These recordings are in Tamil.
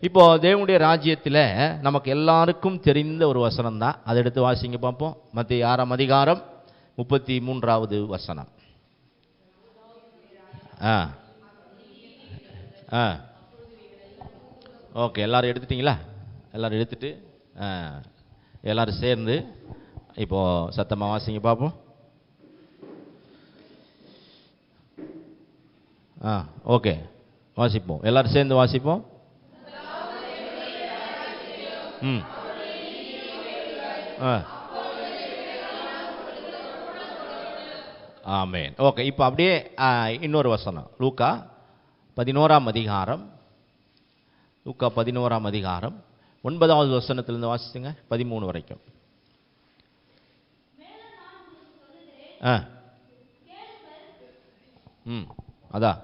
இப்போ தேவனுடைய ராஜ்யத்தில் நமக்கு எல்லாருக்கும் தெரிந்த ஒரு வசனம் தான். அதை எடுத்து வாசிங்க பார்ப்போம். மத்திய 6ஆம் அதிகாரம் 33வது வசனம். ஓகே, எல்லாரும் எடுத்துட்டீங்களா? எல்லாரும் எடுத்துட்டு எல்லாரும் சேர்ந்து இப்போ சத்தமாக வாசிங்க பார்ப்போம். ஓகே, வாசிப்போம். எல்லாரும் சேர்ந்து வாசிப்போம். ஆமென். ஓகே, இப்போ அப்படியே இன்னொரு வசனம் லூக்கா 11ஆம் அதிகாரம். லூக்கா 11ஆம் அதிகாரம் 9வது வசனத்திலிருந்து வாசிச்சுங்க 13 வரைக்கும். அதான்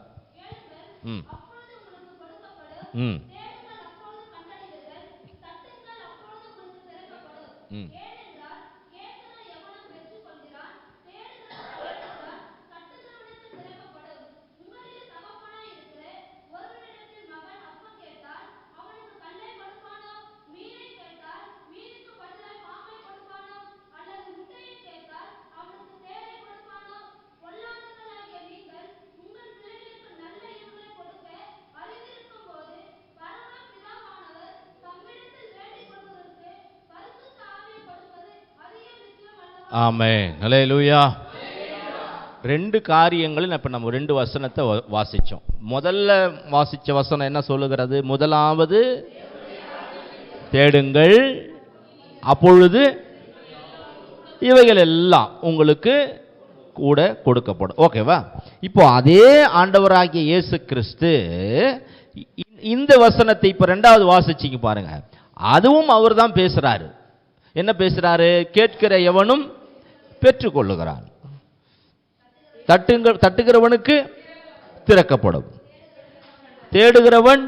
ஆமென். ஹல்லேலூயா. ரெண்டு காரியங்களும் இப்போ நம்ம ரெண்டு வசனத்தை வாசித்தோம். முதல்ல வாசித்த வசனம் என்ன சொல்லுகிறது? முதலாவது தேடுங்கள், அப்பொழுது இவைகள் எல்லாம் உங்களுக்கு கூட கொடுக்கப்படும். ஓகேவா? இப்போ அதே ஆண்டவராகிய இயேசு கிறிஸ்து இந்த வசனத்தை இப்போ ரெண்டாவது வாசிச்சிங்க பாருங்க. அதுவும் அவர் தான் பேசுறாரு. என்ன பேசுறாரு? கேட்கிற எவனும் பெற்றுக்கொள்ளுகிறான், தட்டுகிறவனுக்கு திறக்கப்படும், தேடுகிறவன்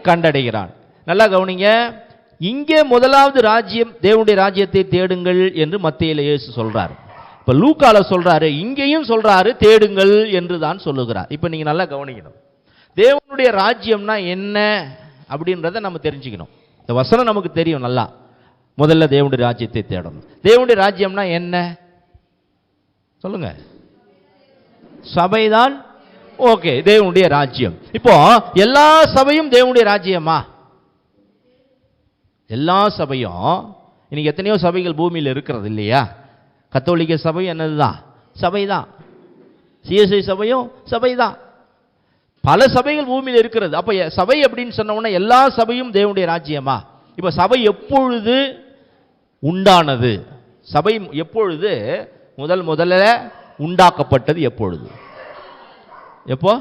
கண்டடைகிறான். நல்லா கவனிங்க. இங்கே முதலாவது ராஜ்யம், தேவனுடைய ராஜ்யத்தை தேடுங்கள் என்று மத்தேயுல இயேசு சொல்றாரு. இப்ப லூக்கால சொல்றாரு, இங்கேயும் சொல்றாரு தேடுங்கள் என்று தான் சொல்லுகிறார். இப்ப நீங்க நல்லா கவனிக்கணும். தேவனுடைய ராஜ்யம்னா என்ன அப்படின்றத நம்ம தெரிஞ்சுக்கணும். இந்த வசனம் நமக்கு தெரியும் நல்லா. முதல்ல தேவனுடைய ராஜ்யத்தை தேடணும். தேவனுடைய ராஜ்யம்னா என்ன சொல்லுங்க? சபைதான். ஓகே, தேவனுடைய ராஜ்யம். இப்போ எல்லா சபையும் தேவனுடைய ராஜ்யமா? எல்லா சபையும், இன்னைக்கு எத்தனையோ சபைகள் பூமியில் இருக்கிறது இல்லையா? கத்தோலிக்க சபை என்னதுதான்? சபைதான். சிஎஸ்ஐ சபையும் சபைதான். பல சபைகள் பூமியில் இருக்கிறது. அப்ப சபை அப்படின்னு சொன்ன எல்லா சபையும் தேவனுடைய ராஜ்யமா? இப்ப சபை எப்பொழுது உண்டானது? சபை எப்பொழுது முதல்ல உண்டாக்கப்பட்டது? எப்பொழுது? எப்போ?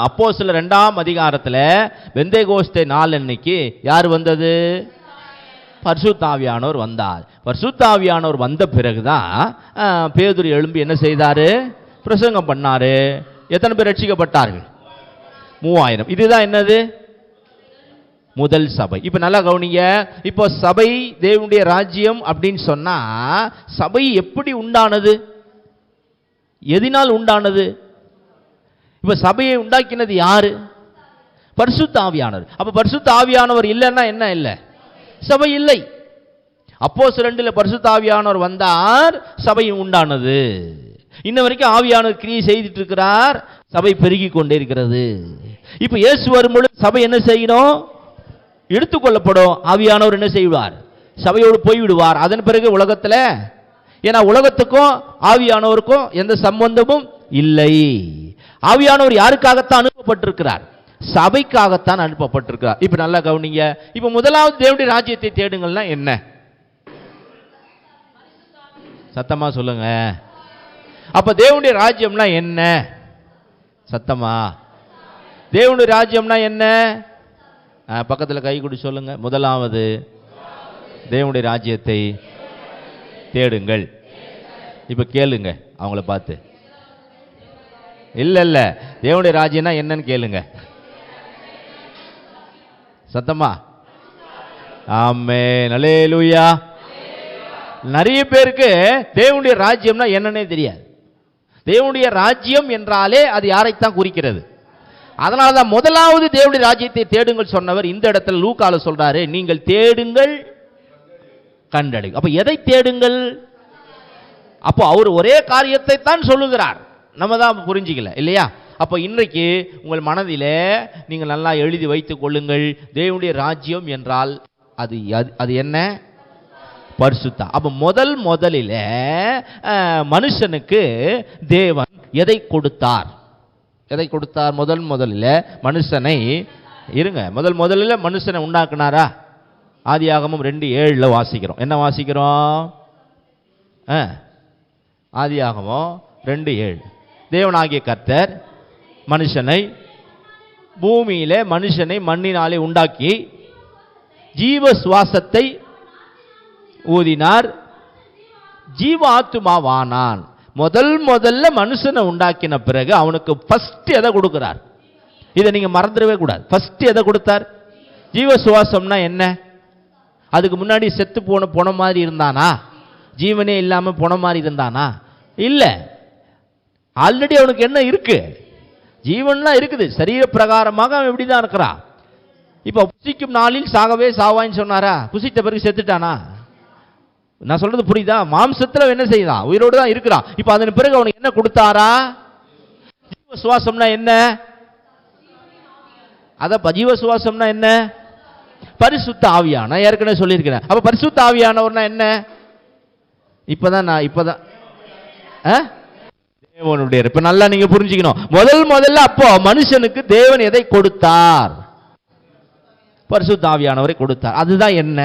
அப்போஸ்தலர் 2ஆம் அதிகாரத்தில் பெந்தேகோஸ்தே நாள் அன்னைக்கு யார் வந்தது? பரிசுத்த ஆவியானவர் வந்தார். பரிசுத்த ஆவியானவர் வந்த பிறகுதான் பேதுரு எழும்பி என்ன செய்தாரு? பிரசங்கம் பண்ணாரு. எத்தனை பேர் ரட்சிக்கப்பட்டார்கள்? 3000. இதுதான் என்னது? முதல் சபை. இப்ப நல்லா கவனிங்க. இப்போ சபை தேவனுடைய ராஜ்யம் அப்படின்னு சொன்னா சபை எப்படி உண்டானது? எதினால் உண்டானது? இப்ப சபையை உண்டாக்கினது யாரு? பரிசுத்த ஆவியானவர். அப்ப பரிசுத்த ஆவியானவர் இல்லைன்னா என்ன இல்லை? சபை இல்லை. அப்போஸ்தலர் 2ல பரிசுத்த ஆவியானவர் வந்தார், சபை உண்டானது. இன்ன வரைக்கும் ஆவியானவர் கிரியை செய்துட்டு இருக்கிறார், சபை பெருகி கொண்டே இருக்கிறது. இப்ப இயேசு வரும்பொழுது சபை என்ன செய்யணும்? எடுத்துக்கொள்ளப்படும். ஆவியானவர் என்ன செய்வார்? சபையோடு போய்விடுவார். அதன் பிறகு உலகத்தில், ஏன்னா உலகத்துக்கும் ஆவியானவருக்கும் எந்த சம்பந்தமும் இல்லை. ஆவியானவர் யாருக்காகத்தான் அனுப்பப்பட்டிருக்கிறார்? சபைக்காகத்தான் அனுப்பப்பட்டிருக்கிறார். இப்ப நல்லா கவனிங்க. இப்ப முதலாவது தேவனுடைய ராஜ்யத்தை தேடுங்கள்னா என்ன? சத்தமா சொல்லுங்க. அப்ப தேவனுடைய ராஜ்யம்னா என்ன? சத்தமா. தேவனுடைய ராஜ்யம்னா என்ன? பக்கத்தில் கை கொடு சொல்லுங்க. முதலாவது தேவனுடைய ராஜ்யத்தை தேடுங்கள். இப்ப கேளுங்க அவங்கள பார்த்து. இல்ல தேவனுடைய ராஜ்யம்னா என்னன்னு கேளுங்க. சத்தமா. ஆமென். அல்லேலூயா. நிறைய பேருக்கு தேவனுடைய ராஜ்யம்னா என்னன்னே தெரியாது. தேவனுடைய ராஜ்யம் என்றாலே அது யாரைத்தான் குறிக்கிறது? அதனாலதான் முதலாவது தேவனுடைய ராஜ்யத்தை தேடுங்கள் சொன்னவர் இந்த இடத்துல லூக்கால சொல்றாரு, நீங்கள் தேடுங்கள் கண்டடை. அப்ப எதை தேடுங்கள்? அப்போ அவர் ஒரே காரியத்தை தான் சொல்லுகிறார், நம்ம தான் புரிஞ்சிக்கல இல்லையா? அப்போ இன்றைக்கு உங்கள் மனதிலே நீங்கள் நல்லா எழுதி வைத்துக் கொள்ளுங்கள், தேவனுடைய ராஜ்யம் என்றால் அது என்ன? பரிசுத்தம். அப்ப முதலில் மனுஷனுக்கு தேவன் எதை கொடுத்தார்? எதை கொடுத்தார்? முதலில் மனுஷனை முதலில் மனுஷனை உண்டாக்குனாரா? ஆதியாகமம் 2:7 வாசிக்கிறோம். என்ன வாசிக்கிறோம்? ஆதியாகமம் 2:7 தேவனாகிய கர்த்தர் பூமியிலே மனுஷனை மண்ணினாலே உண்டாக்கி ஜீவ சுவாசத்தை ஊதினார், ஜீவ ஆத்துமாவானான். முதல்ல மனுஷனை உண்டாக்கின பிறகு அவனுக்கு ஃபர்ஸ்ட் எதை கொடுக்கிறார்? இதை நீங்க மறந்துடவே கூடாது. ஃபர்ஸ்ட் எதை கொடுத்தார்? ஜீவ சுவாசம்னா என்ன? அதுக்கு முன்னாடி செத்து போன மாதிரி இருந்தானா? ஜீவனே இல்லாம போன மாதிரி இருந்தானா? இல்ல, ஆல்ரெடி அவனுக்கு என்ன இருக்கு? ஜீவன்லாம் இருக்குது. சரீர பிரகாரமாக அவன் எப்படிதான் இருக்கிறான். இப்ப புசிக்கும் நாளில் சாகவே சாவான்னு சொன்னாரா? புசித்த பிறகு செத்துட்டானா? நான் சொல்றது புரியுதா? மாம்சத்துல என்ன செய்தான்? உயிரோடு தான் இருக்கிறான். இப்ப அதன் பிறகு அவனுக்கு என்ன கொடுத்தாரா? ஜீவ சுவாசம்னா என்ன? ஜீவ சுவாசம்னா என்ன? பரிசுத்த ஆவியான. நான் ஏற்கனவே சொல்லியிருக்கிறேன். அப்ப பரிசுத்த ஆவியானவர்னா என்ன? இப்பதான் தேவனுடைய. இப்ப நல்லா நீங்க புரிஞ்சுக்கணும். முதல்ல அப்போ மனுஷனுக்கு தேவன் எதை கொடுத்தார்? பரிசுத்த ஆவியானவரை கொடுத்தார். அதுதான் என்ன?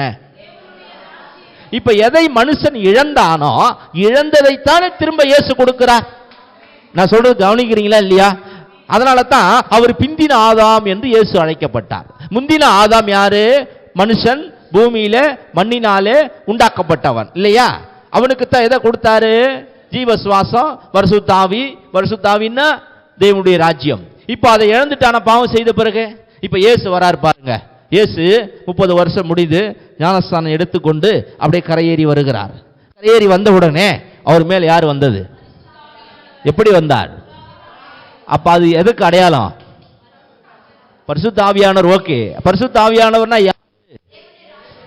இப்ப எதை மனுஷன் இழந்தானோ இழந்ததைத்தானே திரும்ப இயேசு கொடுக்கிறார். நான் சொல்றது கவனிக்கிறீங்களா இல்லையா? அதனால தான் அவர் பிந்தின ஆதாம் என்று இயேசு அழைக்கப்பட்டார். முந்தின ஆதாம் யாரு? மனுஷன், பூமியில மண்ணினாலே உண்டாக்கப்பட்டவன் இல்லையா? அவனுக்கு தான் எதை கொடுத்தாரு? ஜீவ சுவாசம், பரிசுத்தாவின்னா தேவனுடைய ராஜ்யம். இப்ப அதை இழந்துட்டான பாவம் செய்த பிறகு இப்ப இயேசு வராரு பாருங்க. இயேசு 30 வருஷம் முடிது ஞானஸ்தானம் எடுத்துக்கொண்டு அப்படியே கரையேறி வருகிறார். கரையேறி வந்த உடனே அவர் மேல் யார் வந்தது? எப்படி வந்தார்? அப்ப அது எதுக்கு அடையாளம்? பரிசுத்த ஆவியானவர். ஓகே, பரிசுத்த ஆவியானவர்னா யாரு?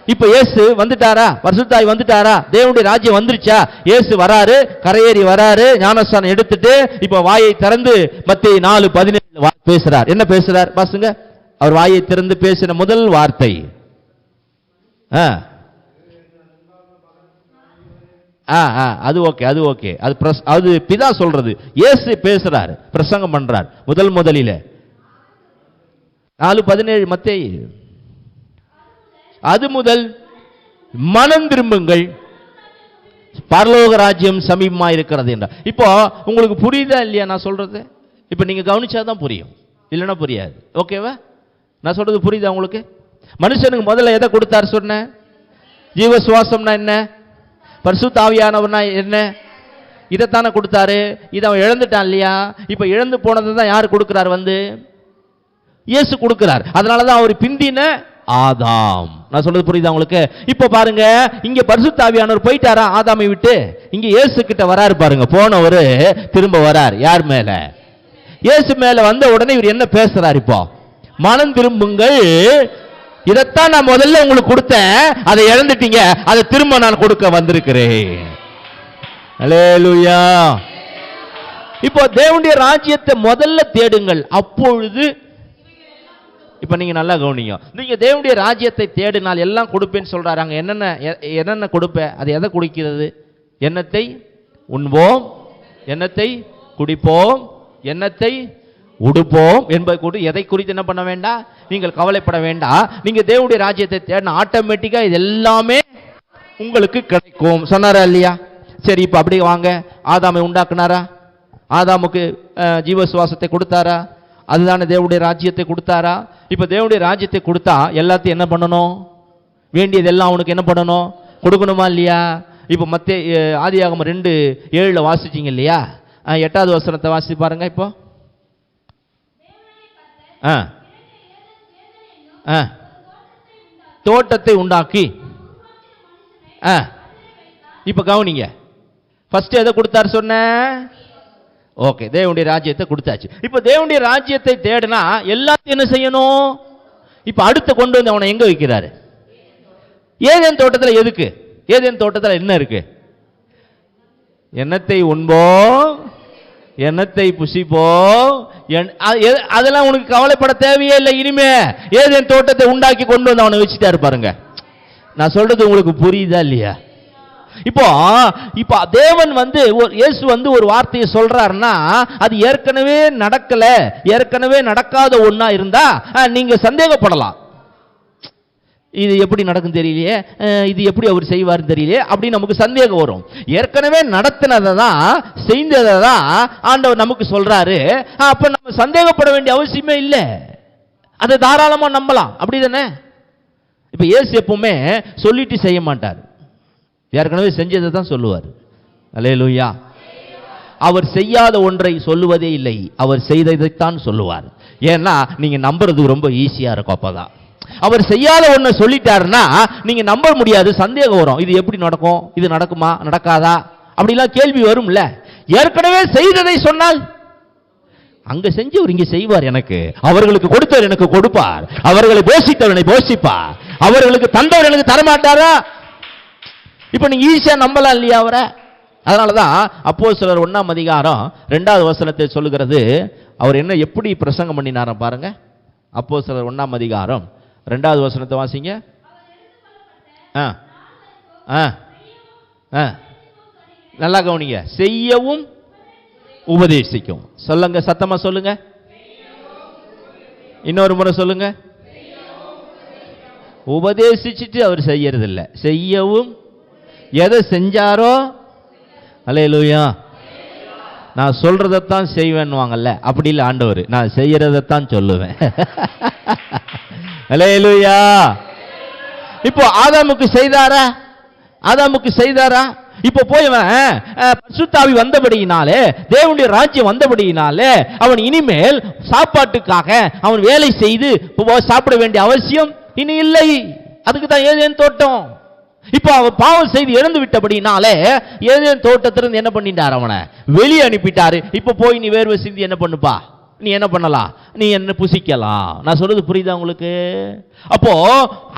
இப்ப இயேசு வந்துட்டாரா? பரிசுத்தாவி வந்துட்டாரா? தேவனுடைய ராஜ்யம் வந்துருச்சா? இயேசு வராரு, கரையேறி வராரு, ஞானஸ்தானம் எடுத்துட்டு இப்ப வாயை திறந்து மத்தேயு 4:17 பேசுறார். என்ன பேசுறார் பாசுங்க? அவர் வாயை திறந்து பேசின முதல் வார்த்தை அது ஓகே, அது பிதா சொல்றது. இயேசு பேசுறார், பிரசங்கம் பண்றார். முதலில 4:17 மத்தேயு. அது முதல் மனம் திரும்புங்கள், பரலோக ராஜ்யம் சமீபமா இருக்கிறது என்றார். இப்போ உங்களுக்கு புரியுதா இல்லையா நான் சொல்றது? இப்ப நீங்க கவனிச்சாதான் புரியும், இல்லைன்னா புரியாது. ஓகேவா? நான் சொல்றது புரியுதா உங்களுக்கு? மனுஷனுக்கு முதல்ல எதை கொடுத்தார் சொன்ன? ஜீவ சுவாசம்னா என்ன? பரிசுத்த ஆவியானவர்னா என்ன? இதைத்தானே கொடுத்தாரு. இதை அவன் இழந்துட்டான் இல்லையா? இப்ப இழந்து போனதை தான் யார் கொடுக்கிறார்? இயேசு கொடுக்கிறார். அதனாலதான் அவர் பிந்தின ஆதாம். நான் சொல்றது புரியுதா உங்களுக்கு? இப்ப பாருங்க, இங்க பரிசுத்த ஆவியானவர் போயிட்டாரா ஆதாமை விட்டு? இங்க இயேசு கிட்ட வராரு பாருங்க. போனவரு திரும்ப வரார். யார் மேல? இயேசு மேல. வந்த உடனே இவர் என்ன பேசுறாரு? இப்போ மனம் திரும்புங்கள், இதைத்தான் நான் முதல்ல உங்களுக்கு கொடுத்தேன், அதை இழந்துட்டீங்க, அதை திரும்ப நான் கொடுக்க வந்திருக்கிறேன். அல்லேலூயா. இப்போ தேவனுடைய ராஜ்யத்தை முதல்ல தேடுங்கள், அப்பொழுது. இப்ப நீங்க நல்லா கவனிங்க. நீங்க தேவனுடைய ராஜ்யத்தை தேடினால் எல்லாம் கொடுப்பேன்னு சொல்றாரு. அங்க என்னென்ன கொடுப்ப? அது எதை குடிக்கிறது? எண்ணத்தை உண்போம், எண்ணத்தை குடிப்போம், எண்ணத்தை உடுப்போம் என்பது கூட. எதை குறித்து என்ன பண்ண வேண்டாம்? நீங்கள் கவலைப்பட வேண்டாம். நீங்க தேவனுடைய ராஜ்யத்தை தேடினா ஆட்டோமேட்டிக்கா இது எல்லாமே உங்களுக்கு கிடைக்கும். சொன்னாரா இல்லையா? சரி, இப்ப அப்படி வாங்க. ஆதாமை உண்டாக்குனாரா? ஆதாமுக்கு ஜீவ சுவாசத்தை கொடுத்தாரா? அதுதானே தேவனுடைய ராஜ்யத்தை கொடுத்தாரா? இப்ப தேவனுடைய ராஜ்யத்தை கொடுத்தா எல்லாத்தையும் என்ன பண்ணணும்? வேண்டியதெல்லாம் அவனுக்கு என்ன பண்ணணும்? கொடுக்கணுமா இல்லையா? இப்ப மத்தேயு ஆதியாகமம் 2:7 வாசிச்சீங்க இல்லையா? 8வது வசனத்தை வாசி பாருங்க. இப்போ தோட்டத்தை உண்டாக்கி. இப்ப கவனிங்க, ஃபர்ஸ்ட் எதை கொடுத்தார் சொன்ன? ஓகே, தேவனுடைய ராஜ்யத்தை கொடுத்தாச்சு. இப்ப தேவனுடைய ராஜ்யத்தை தேடினா எல்லாத்தையும் என்ன செய்யணும்? இப்ப அடுத்து கொண்டு வந்து அவனை எங்க வைக்கிறாரு? ஏதேன் தோட்டத்தில். எதுக்கு? ஏதேன் தோட்டத்தில் என்ன இருக்கு? எண்ணத்தை உண்போம், எண்ணத்தை புசிப்போம், அதெல்லாம் உனக்கு கவலைப்பட தேவையே இல்லை. இனிமே ஏதேன் தோட்டத்தை உண்டாக்கி கொண்டு வந்து அவனை வச்சுட்டாரு பாருங்க. நான் சொல்றது உங்களுக்கு புரியுதா இல்லையா? இப்போ தேவன் இயேசு ஒரு வார்த்தையை சொல்றாருன்னா அது ஏற்கனவே நடக்கல, ஏற்கனவே நடக்காத ஒண்ணா இருந்தா நீங்க சந்தேகப்படலாம். இது எப்படி நடக்கும் தெரியலையே, இது எப்படி அவர் செய்வார் தெரியலையே அப்படின்னு நமக்கு சந்தேகம் வரும். ஏற்கனவே நடத்தினதை தான், செய்ததை தான் ஆண்டவர் நமக்கு சொல்றாரு. அப்ப நம்ம சந்தேகப்பட வேண்டிய அவசியமே இல்லை, அதை தாராளமா நம்பலாம். அப்படிதானே? இப்ப இயேசு எப்பவுமே சொல்லிட்டு செய்ய மாட்டார், ஏற்கனவே செஞ்சதை தான் சொல்லுவார். அல்லேலூயா. அவர் செய்யாத ஒன்றை சொல்லுவதே இல்லை, அவர் செய்ததைத்தான் சொல்லுவார். ஏன்னா நீங்க நம்புறது ரொம்ப ஈஸியா இருக்கும். அப்பதான் அவர் செய்யாத ஒன்றை சொல்லிட்டாருன்னா நீங்க நம்ப முடியாது, சந்தேகம் வரும். இது எப்படி நடக்கும், இது நடக்குமா நடக்காதா அப்படிலாம் கேள்வி வரும்ல. ஏற்கனவே செய்ததை சொன்னால் அங்க செஞ்சவர் இங்க செய்வார். எனக்கு அவர்களுக்கு கொடுத்தவர் எனக்கு கொடுப்பார், அவர்களை போஷித்தவர் என்னை போஷிப்பார், அவர்களுக்கு தந்தவர் எனக்கு தரமாட்டாரா? இப்ப நீங்க ஈஸியா நம்பலாம் இல்லையா அவரை? அதனாலதான் அப்போஸ்தலர் 1ஆம் அதிகாரம் 2வது வசனத்தை சொல்லுகிறது. அவர் என்ன எப்படி பிரசங்கம் பண்ணினாராம் பாருங்க. அப்போஸ்தலர் 1ஆம் அதிகாரம் 2வது வசனத்தை வாசிங்க. நல்லா கவனிங்க. செய்யவும் உபதேசிக்கும். சொல்லுங்க, சத்தமா சொல்லுங்க. இன்னொரு முறை சொல்லுங்க. உபதேசிச்சுட்டு அவர் செய்யறது இல்லை, செய்யவும். எதை செஞ்சாரோ, அல்லேலூயா, நான் சொல்றதைத்தான் செய்வேன்னுவாங்கல்ல, அப்படி இல்லை ஆண்டவர், நான் செய்யறதைத்தான் சொல்லுவேன். அல்லேலூயா. இப்போ ஆதாமுக்கு செய்தாரா? ஆதாமுக்கு செய்தாரா? இப்போ போய் பரிசுத்த ஆவி வந்தபடியினாலே, தேவனுடைய ராஜ்யம் வந்தபடியினாலே அவன் இனிமேல் சாப்பாட்டுக்காக அவன் வேலை செய்து சாப்பிட வேண்டிய அவசியம் இனி இல்லை. அதுக்கு தான் ஏதேன் தோட்டம். இப்போ அவன் பாவம் செய்து இறந்து விட்டபடினாலே ஏதேன் தோட்டத்திலிருந்து என்ன பண்ணிட்டார்? அவனை வெளியே அனுப்பிட்டாரு. இப்போ போய் நீ வேர்வை சிந்தி என்ன பண்ணுப்பா, நீ என்ன பண்ணலாம், நீ என்ன புசிக்கலாம். நான் சொல்றது புரியுதா உங்களுக்கு? அப்போ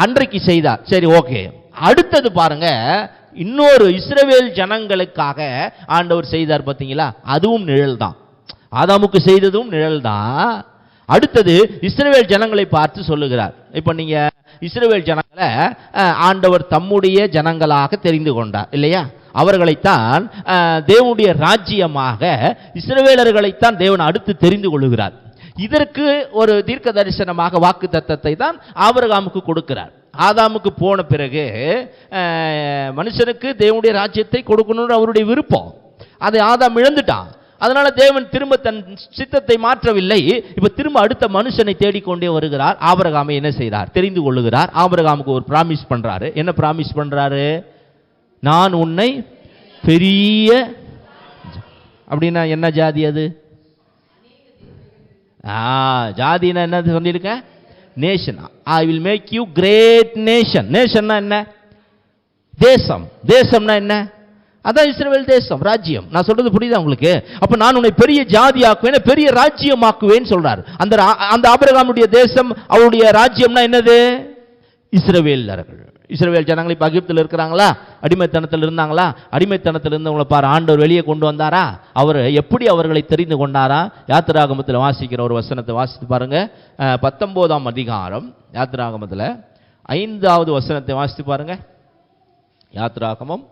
அன்றைக்கு செய்தார், சரி ஓகே. அடுத்தது பாருங்க, இன்னொரு இஸ்ரவேல் ஜனங்களுக்காக ஆண்டவர் செய்தார் பார்த்தீங்களா? அதுவும் நிழல் தான். ஆதாமுக்கு செய்ததும் நிழல் தான். அடுத்தது இஸ்ரவேல் ஜனங்களை பார்த்து சொல்லுகிறார். இப்ப நீங்க இஸ்ரவேல் ஜனங்களை ஆண்டவர் தம்முடைய ஜனங்களாக தெரிந்து கொண்டார் இல்லையா? அவர்களைத்தான் தேவனுடைய ராஜ்யமாக, இஸ்ரவேலர்களைத்தான் தேவன் அடுத்து தெரிந்து கொள்ளுகிறார். இதற்கு ஒரு தீர்க்க தரிசனமாக வாக்கு தத்தத்தை தான் ஆபிரகாமுக்கு கொடுக்கிறார். ஆதாமுக்கு போன பிறகு மனுஷனுக்கு தேவனுடைய ராஜ்யத்தை கொடுக்கணும்னு அவருடைய விருப்பம், அதை ஆதாம் இழந்துட்டான். அதனால தேவன் திரும்ப தன் சித்தத்தை மாற்றவில்லை. இப்ப திரும்ப அடுத்த மனுஷனை தேடிக்கொண்டே வருகிறார். ஆபிரகாமை என்ன செய்கிறார்? தெரிந்து கொள்ளுகிறார். ஆபிரகாமுக்கு ஒரு பிராமிஸ் பண்றாரு. என்ன பிராமிஸ் பண்றாரு? நான் உன்னை பெரிய, அப்படின்னா என்ன ஜாதி அது? ஜாதினா என்ன சொல்லியிருக்க? Nation. I will make you great nation. நேஷன்னா என்ன? தேசம். தேசம்னா என்ன? அதான் இஸ்ரவேல் தேசம், ராஜ்யம். நான் சொல்றது புரியுதா உங்களுக்கு? அப்ப நான் உன்னை பெரிய ஜாதி ஆக்குவேன், பெரிய ராஜ்யமாக்குவேன் சொல்றாரு. அந்த ஆபிரகாமுடைய தேசம், அவருடைய ராஜ்யம்னா என்னது? இஸ்ரவேலர்கள். இஸ்ரவேல் ஜனங்கள் இப்ப எகிப்தில் இருக்கிறாங்களா? அடிமைத்தனத்தில் இருந்தாங்களா? அடிமைத்தனத்தில் இருந்தவங்களை பாரு, ஆண்டவர் வெளியே கொண்டு வந்தாரா? அவர் எப்படி அவர்களை தெரிந்து கொண்டாரா? யாத்திராகமத்தில் வாசிக்கிற ஒரு வசனத்தை வாசித்து பாருங்க. 19ஆம் அதிகாரம் யாத்திராகமத்தில் 5வது வசனத்தை வாசித்து பாருங்க. யாத்திராகமம்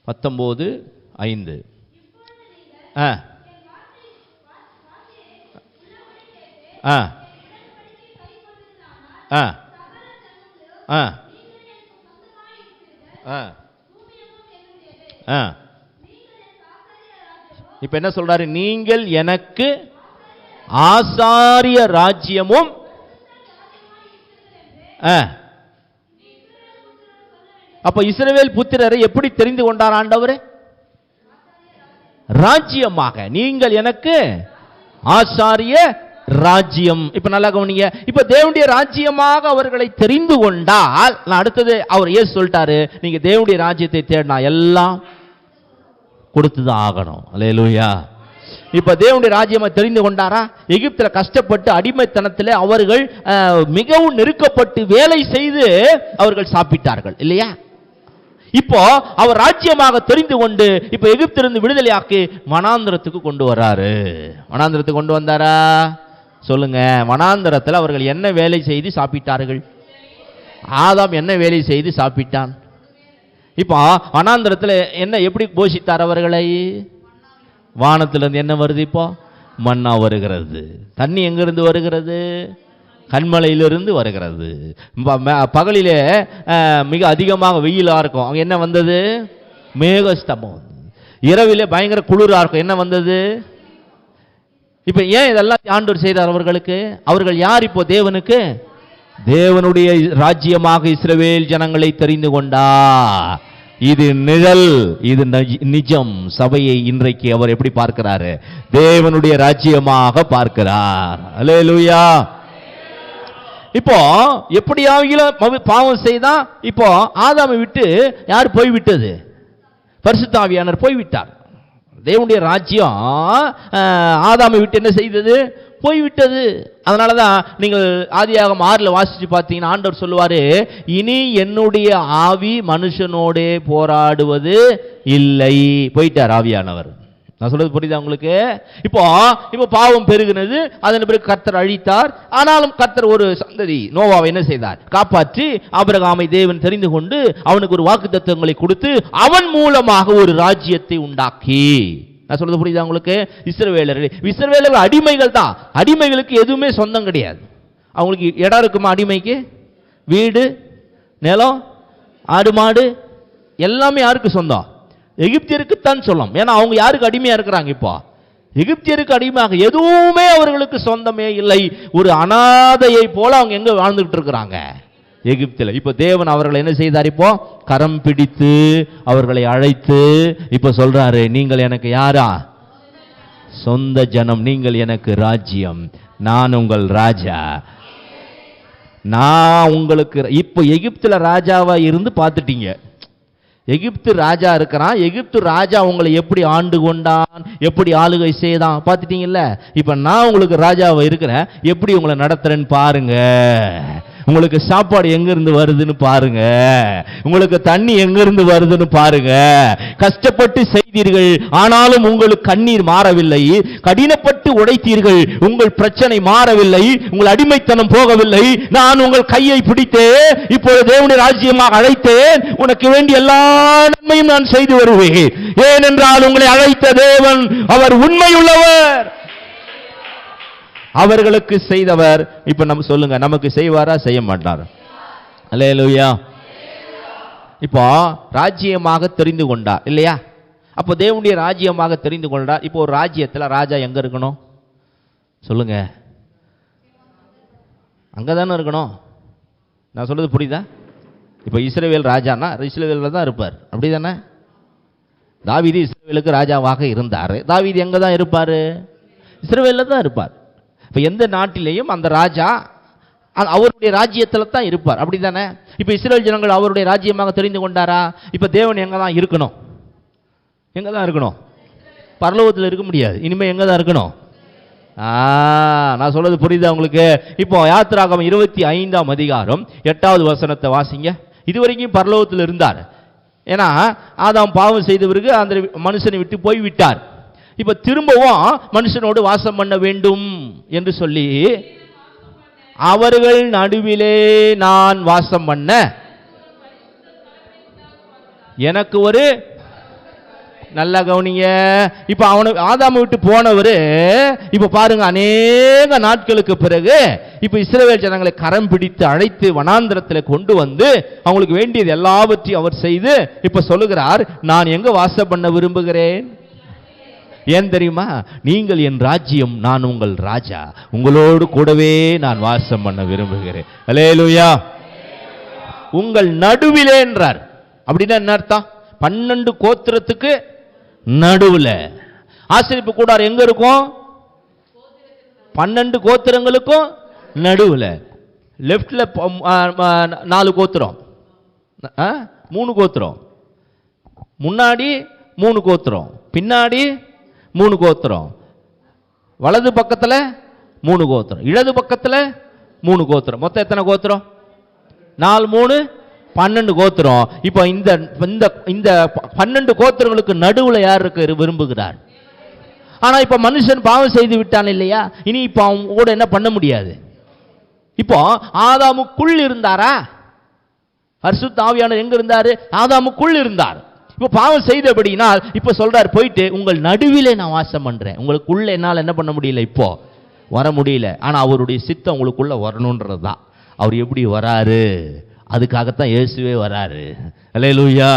19:5. இப்ப என்ன சொல்றாரு? நீங்கள் எனக்கு ஆசாரிய ராஜ்யமும் அப்ப இஸ்ரவேல் புத்திரரை எப்படி தெரிந்து கொண்டார் ஆண்டவர்? ராஜ்யமாக. நீங்கள் எனக்கு ஆசாரிய ராஜ்யம். இப்ப நல்லா கவனிங்க. இப்ப தேவனுடைய ராஜ்யமாக அவர்களை தெரிந்து கொண்டால், அடுத்தது அவர் ஏன் சொல்லிட்டாரு? நீங்க தேவனுடைய ராஜ்யத்தை தேடினா எல்லாம் கொடுத்துதான் ஆகணும். அல்லேலூயா. இப்ப தேவனுடைய ராஜ்யத்தை தெரிந்து கொண்டாரா? எகிப்தில் கஷ்டப்பட்டு அடிமைத்தனத்தில் அவர்கள் மிகவும் நெருக்கப்பட்டு வேலை செய்து அவர்கள் சாப்பிட்டார்கள் இல்லையா? இப்போ அவர் ராஜ்யமாக தெரிந்து கொண்டு இப்ப எகிப்திலிருந்து விடுதலையாக்கி வனாந்திரத்துக்கு கொண்டு வராரு. வனாந்திரத்துக்கு கொண்டு வந்தாரா? சொல்லுங்க. வனாந்திரத்தில் அவர்கள் என்ன வேலை செய்து சாப்பிட்டார்கள்? ஆதாம் என்ன வேலை செய்து சாப்பிட்டான்? இப்போ வனாந்திரத்தில் என்ன எப்படி போஷித்தார் அவர்களை? வானத்திலிருந்து என்ன வருது? இப்போ மன்னா வருகிறது. தண்ணி எங்கிருந்து வருகிறது? கண்மலையிலிருந்து வருகிறது. பகலிலே மிக அதிகமாக வெயிலா இருக்கும், அங்க என்ன வந்தது? மேகஸ்தம்பம். இரவிலே பயங்கர குளிரா இருக்கும், என்ன வந்தது? இப்ப ஏன் இதெல்லாம் ஆண்டவர் செய்தார் அவர்களுக்கு? அவர்கள் யார் இப்போ தேவனுக்கு? தேவனுடைய ராஜ்யமாக இஸ்ரவேல் ஜனங்களை தெரிந்து கொண்டா. இது நிழல், இது நிஜம். சபையை இன்றைக்கு அவர் எப்படி பார்க்கிறாரு? தேவனுடைய ராஜ்யமாக பார்க்கிறார். அல்லேலூயா. இப்போ எப்படியாவது பாவம் செய்தா இப்போ ஆதாமை விட்டு யார் போய்விட்டது? பரிசுத்த ஆவியானவர் போய்விட்டார். தேவனுடைய ராஜ்யம் ஆதாமை விட்டு என்ன செய்தது? போய்விட்டது. அதனாலதான் நீங்கள் ஆதியாகமம் 6 வாசிச்சு பார்த்தீங்கன்னா ஆண்டவர் சொல்லுவாரு, இனி என்னுடைய ஆவி மனுஷனோட போராடுவது இல்லை. போயிட்டார் ஆவியானவர். நான் சொல்றது புரியுதா உங்களுக்கு? இப்போ பாவம் பெருகினது, அதன் பிறகு கர்த்தர் அழித்தார். ஆனாலும் கர்த்தர் ஒரு சந்ததி நோவாவை என்ன செய்தார்? காப்பாற்றி ஆபிரகாமை தேவன் தெரிந்து கொண்டு அவனுக்கு ஒரு வாக்குத்தத்தங்களை கொடுத்து அவன் மூலமாக ஒரு ராஜ்யத்தை உண்டாக்கி. நான் சொல்றது புரியுதா உங்களுக்கு? இஸ்ரவேலர்கள் அடிமைகள் தான். அடிமைகளுக்கு எதுவுமே சொந்தம் கிடையாது. அவங்களுக்கு இடம் இருக்குமா? அடிமைக்கு வீடு, நிலம், ஆடு மாடு எல்லாமே யாருக்கு சொந்தம்? எகிப்தியருக்கு தான் சொல்லும். ஏன்னா அவங்க யாருக்கு அடிமையா இருக்கிறாங்க? இப்போ எகிப்தியருக்கு அடிமையாக எதுவுமே அவர்களுக்கு சொந்தமே இல்லை. ஒரு அனாதையை போல அவங்க எங்க வாழ்ந்துகிட்டு இருக்கிறாங்க? எகிப்தில். இப்ப தேவன் அவர்களை என்ன செய்தார்? இப்போ கரம் பிடித்து அவர்களை அழைத்து இப்ப சொல்றாரு, நீங்கள் எனக்கு யாரா? சொந்த ஜனம். நீங்கள் எனக்கு ராஜ்யம். நான் உங்கள் ராஜா. நான் உங்களுக்கு இப்போ எகிப்தில் ராஜாவா இருந்து பார்த்துட்டீங்க. எகிப்து ராஜா இருக்கிறான். எகிப்து ராஜா உங்களை எப்படி ஆண்டு கொண்டான், எப்படி ஆளுகை செய்தான் பார்த்துட்டீங்கல்ல. இப்ப நான் உங்களுக்கு ராஜாவா இருக்கிறேன், எப்படி உங்களை நடத்துறேன்னு பாருங்க. உங்களுக்கு சாப்பாடு எங்க இருந்து வருதுன்னு பாருங்க. உங்களுக்கு தண்ணி எங்க இருந்து வருதுன்னு பாருங்க. கஷ்டப்பட்டு செய்தீர்கள், ஆனாலும் உங்களுக்கு கண்ணீர் மாறவில்லை. கடினப்பட்டு உடைத்தீர்கள், உங்கள் பிரச்சனை மாறவில்லை. உங்கள் அடிமைத்தனம் போகவில்லை. நான் உங்கள் கையை பிடித்தே இப்போது தேவனுடைய ராஜ்யமாக அழைத்தேன். உனக்கு வேண்டிய எல்லா நன்மையும் நான் செய்து வருவேன். ஏனென்றால் உங்களை அழைத்த தேவன் அவர் உண்மையுள்ளவர். அவர்களுக்கு செய்தவர் இப்ப நம்ம சொல்லுங்க, நமக்கு செய்வாரா செய்ய மாட்டார்? அல்லேலூயா. இப்போ ராஜ்யமாக தெரிந்து கொண்டார் இல்லையா? அப்போ தேவனுடைய ராஜ்யமாக தெரிந்து கொண்டார். இப்போ ஒரு ராஜ்யத்தில் ராஜா எங்க இருக்கணும்? சொல்லுங்க. அங்கதானே இருக்கணும். நான் சொல்றது புரியுதா? இப்போ இஸ்ரவேல் ராஜானா இஸ்ரவேல்ல தான் இருப்பார், அப்படிதானே? தாவீது இஸ்ரவேலுக்கு ராஜாவாக இருந்தார். தாவீது எங்க தான் இருப்பாரு? இஸ்ரவேல்ல தான் இருப்பார். இப்போ எந்த நாட்டிலேயும் அந்த ராஜா அவருடைய ராஜ்யத்தில் தான் இருப்பார், அப்படிதானே? இப்போ இஸ்ரவேல் ஜனங்கள் அவருடைய ராஜ்யமாக தெரிந்து கொண்டாரா? இப்போ தேவன் எங்க தான் இருக்கணும்? எங்க தான் இருக்கணும்? பரலோகத்தில் இருக்க முடியாது. இனிமேல் எங்க தான் இருக்கணும்? நான் சொல்றது புரியுதா உங்களுக்கு? இப்போ யாத்திராகமம் 25ஆம் அதிகாரம் 8வது வசனத்தை வாசிங்க. இதுவரைக்கும் பரலோகத்தில் இருந்தார். ஏன்னா ஆதாம் பாவம் செய்த பிறகு அந்த மனுஷனை விட்டு போய் விட்டார். இப்ப திரும்பவும் மனுஷனோடு வாசம் பண்ண வேண்டும் என்று சொல்லி அவர்கள் நடுவிலே நான் வாசம் பண்ண எனக்கு ஒரு நல்ல கவனிங்க. இப்ப அவனை ஆதாமை விட்டு போனவரு இப்ப பாருங்க, அநேக நாட்களுக்கு பிறகு இப்ப இஸ்ரவேல் ஜனங்களை கரம் பிடித்து அழைத்து வனாந்திரத்தில் கொண்டு வந்து அவங்களுக்கு வேண்டியது எல்லாவற்றையும் அவர் செய்து இப்ப சொல்லுகிறார், நான் எங்க வாசம் பண்ண விரும்புகிறேன்? ஏன் தெரியுமா? நீங்கள் என் ராஜ்யம், நான் உங்கள் ராஜா, உங்களோடு கூடவே நான் வாசம் பண்ண விரும்புகிறேன். அல்லேலூயா. உங்கள் நடுவிலே என்றார். அப்படின்னா என்ன அர்த்தம்? 12 கோத்திரத்துக்கு நடுவில். ஆசரிப்பு கூடாரம் எங்க இருக்கும்? 12 கோத்திரங்களுக்கும் நடுவில். லெப்ட்ல 4 கோத்திரம், 3 கோத்திரம், முன்னாடி 3 கோத்திரம், பின்னாடி 3 கோத்திரம், வலது பக்கத்துல 3 கோத்திரம், இடது பக்கத்துல 3 கோத்திரம், மொத்தம் எத்தனை கோத்திரம்? 4 3 12 கோத்திரம். இப்போ இந்த இந்த 12 கோத்திரங்களுக்கு நடுவுல யார் இருக்க விரும்புகிறார்? ஆனா இப்ப மனுஷன் பாவம் செய்து விட்டான் இல்லையா, இனி இப்ப அவங்க கூட என்ன பண்ண முடியாது. இப்போ ஆதாமுக்குள் இருந்தாரா? பரிசுத்த ஆவியானவர் எங்க இருந்தாரு? ஆதாமுக்குள் இருந்தார். இப்போ பாவம் செய்தபடினால் இப்ப சொல்றார், போயிட்டு உங்கள் நடுவிலே நான் வாசம் பண்றேன். உங்களுக்குள்ள என்னால் என்ன பண்ண முடியல, இப்போ வர முடியல. ஆனா அவருடைய சித்தம் உங்களுக்குள்ள வரணும்ன்றது தான். அவர் எப்படி வராரு? அதுக்காகத்தான் இயேசுவே வராரு. அல்லேலூயா.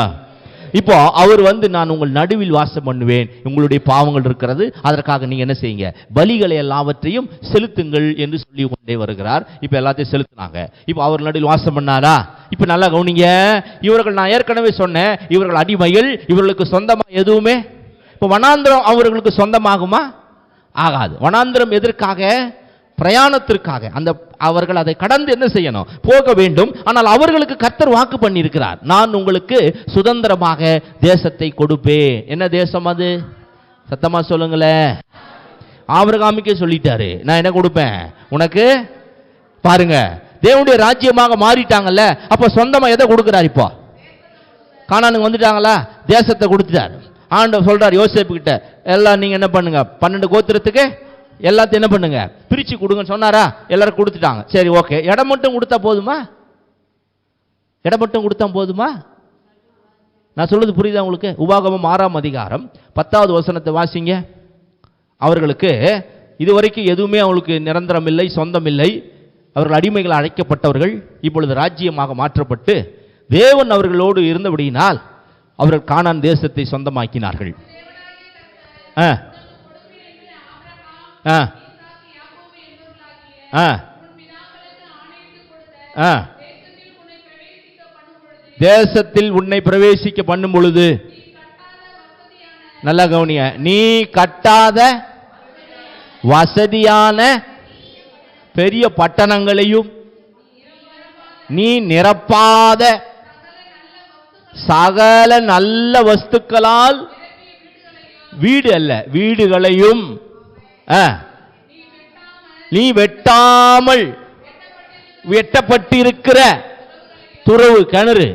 இப்போ அவர் நான் உங்கள் நடுவில் வாசம் பண்ணுவேன், உங்களுடைய பாவங்கள் இருக்கிறது, அதற்காக நீங்க என்ன செய்யுங்க, பலிகளை எல்லாவற்றையும் செலுத்துங்கள் என்று சொல்லி கொண்டே வருகிறார். இப்ப எல்லாத்தையும் செலுத்தினாங்க. இப்ப அவர் நடுவில் வாசம் பண்ணாரா? இப்ப நல்லா கவனிங்க. இவர்கள், நான் ஏற்கனவே சொன்னேன், இவர்கள் அடிமைகள், இவர்களுக்கு சொந்தமா எதுவுமே. இப்ப வனாந்திரம் அவர்களுக்கு சொந்தமாகுமா? ஆகாது. வனாந்திரம் எதற்காக? பிரயாணத்திற்காக. அந்த அவர்கள் அதை கடந்து என்ன செய்யணும், போக வேண்டும். ஆனால் அவர்களுக்கு கர்த்தர் வாக்கு பண்ணியிருக்கிறார், நான் உங்களுக்கு சுதந்திரமாக தேசத்தை கொடுப்பேன். என்ன தேசம் அது? சத்தமா சொல்லுங்களேன். ஆபிரகாமுக்கே சொல்லிட்டாரு, நான் என்ன கொடுப்பேன் உனக்கு. பாருங்க, தேவனுடைய ராஜ்யமாக மாறிட்டாங்கல்ல. அப்ப சொந்தமா எதை கொடுக்கிறார்? இப்போ கானானுக்கு வந்துட்டாங்களா, தேசத்தை கொடுத்துட்டார். ஆண்டவர் சொல்றார் யோசேப்பு கிட்ட, எல்லாம் நீங்க என்ன பண்ணுங்க, 12 கோத்திரத்துக்கு எல்லாத்தையும் என்ன பண்ணுங்க, பிரிச்சு கொடுங்கன்னு சொன்னாரா? எல்லாரும் கொடுத்துட்டாங்க. சரி, ஓகே. இடம் மட்டும் கொடுத்தா போதுமா? இடம் மட்டும் கொடுத்தா போதுமா? நான் சொல்றது புரியுதா உங்களுக்கு? உபாகமம் 6ஆம் அதிகாரம் 10வது வசனத்தை வாசிங்க. அவர்களுக்கு இதுவரைக்கும் எதுவுமே அவங்களுக்கு நிரந்தரம் இல்லை, சொந்தம் இல்லை. அவர்கள் அடிமைகள் அழைக்கப்பட்டவர்கள், இப்பொழுது ராஜ்யமாக மாற்றப்பட்டு தேவன் அவர்களோடு இருந்தபடியினால் அவர்கள் கானான் தேசத்தை சொந்தமாக்கினார்கள். தேசத்தில் உன்னை பிரவேசிக்க பண்ணும் பொழுது, நல்ல கவனிய, நீ கட்டாத வசதியான பெரிய பட்டணங்களையும் நீ நிரப்பாத சகல நல்ல வஸ்துக்களால், வீடு அல்ல, வீடுகளையும் நீ வெட்டாமல், வெட்டப்பட்டிருக்கிற துறவு கிணறு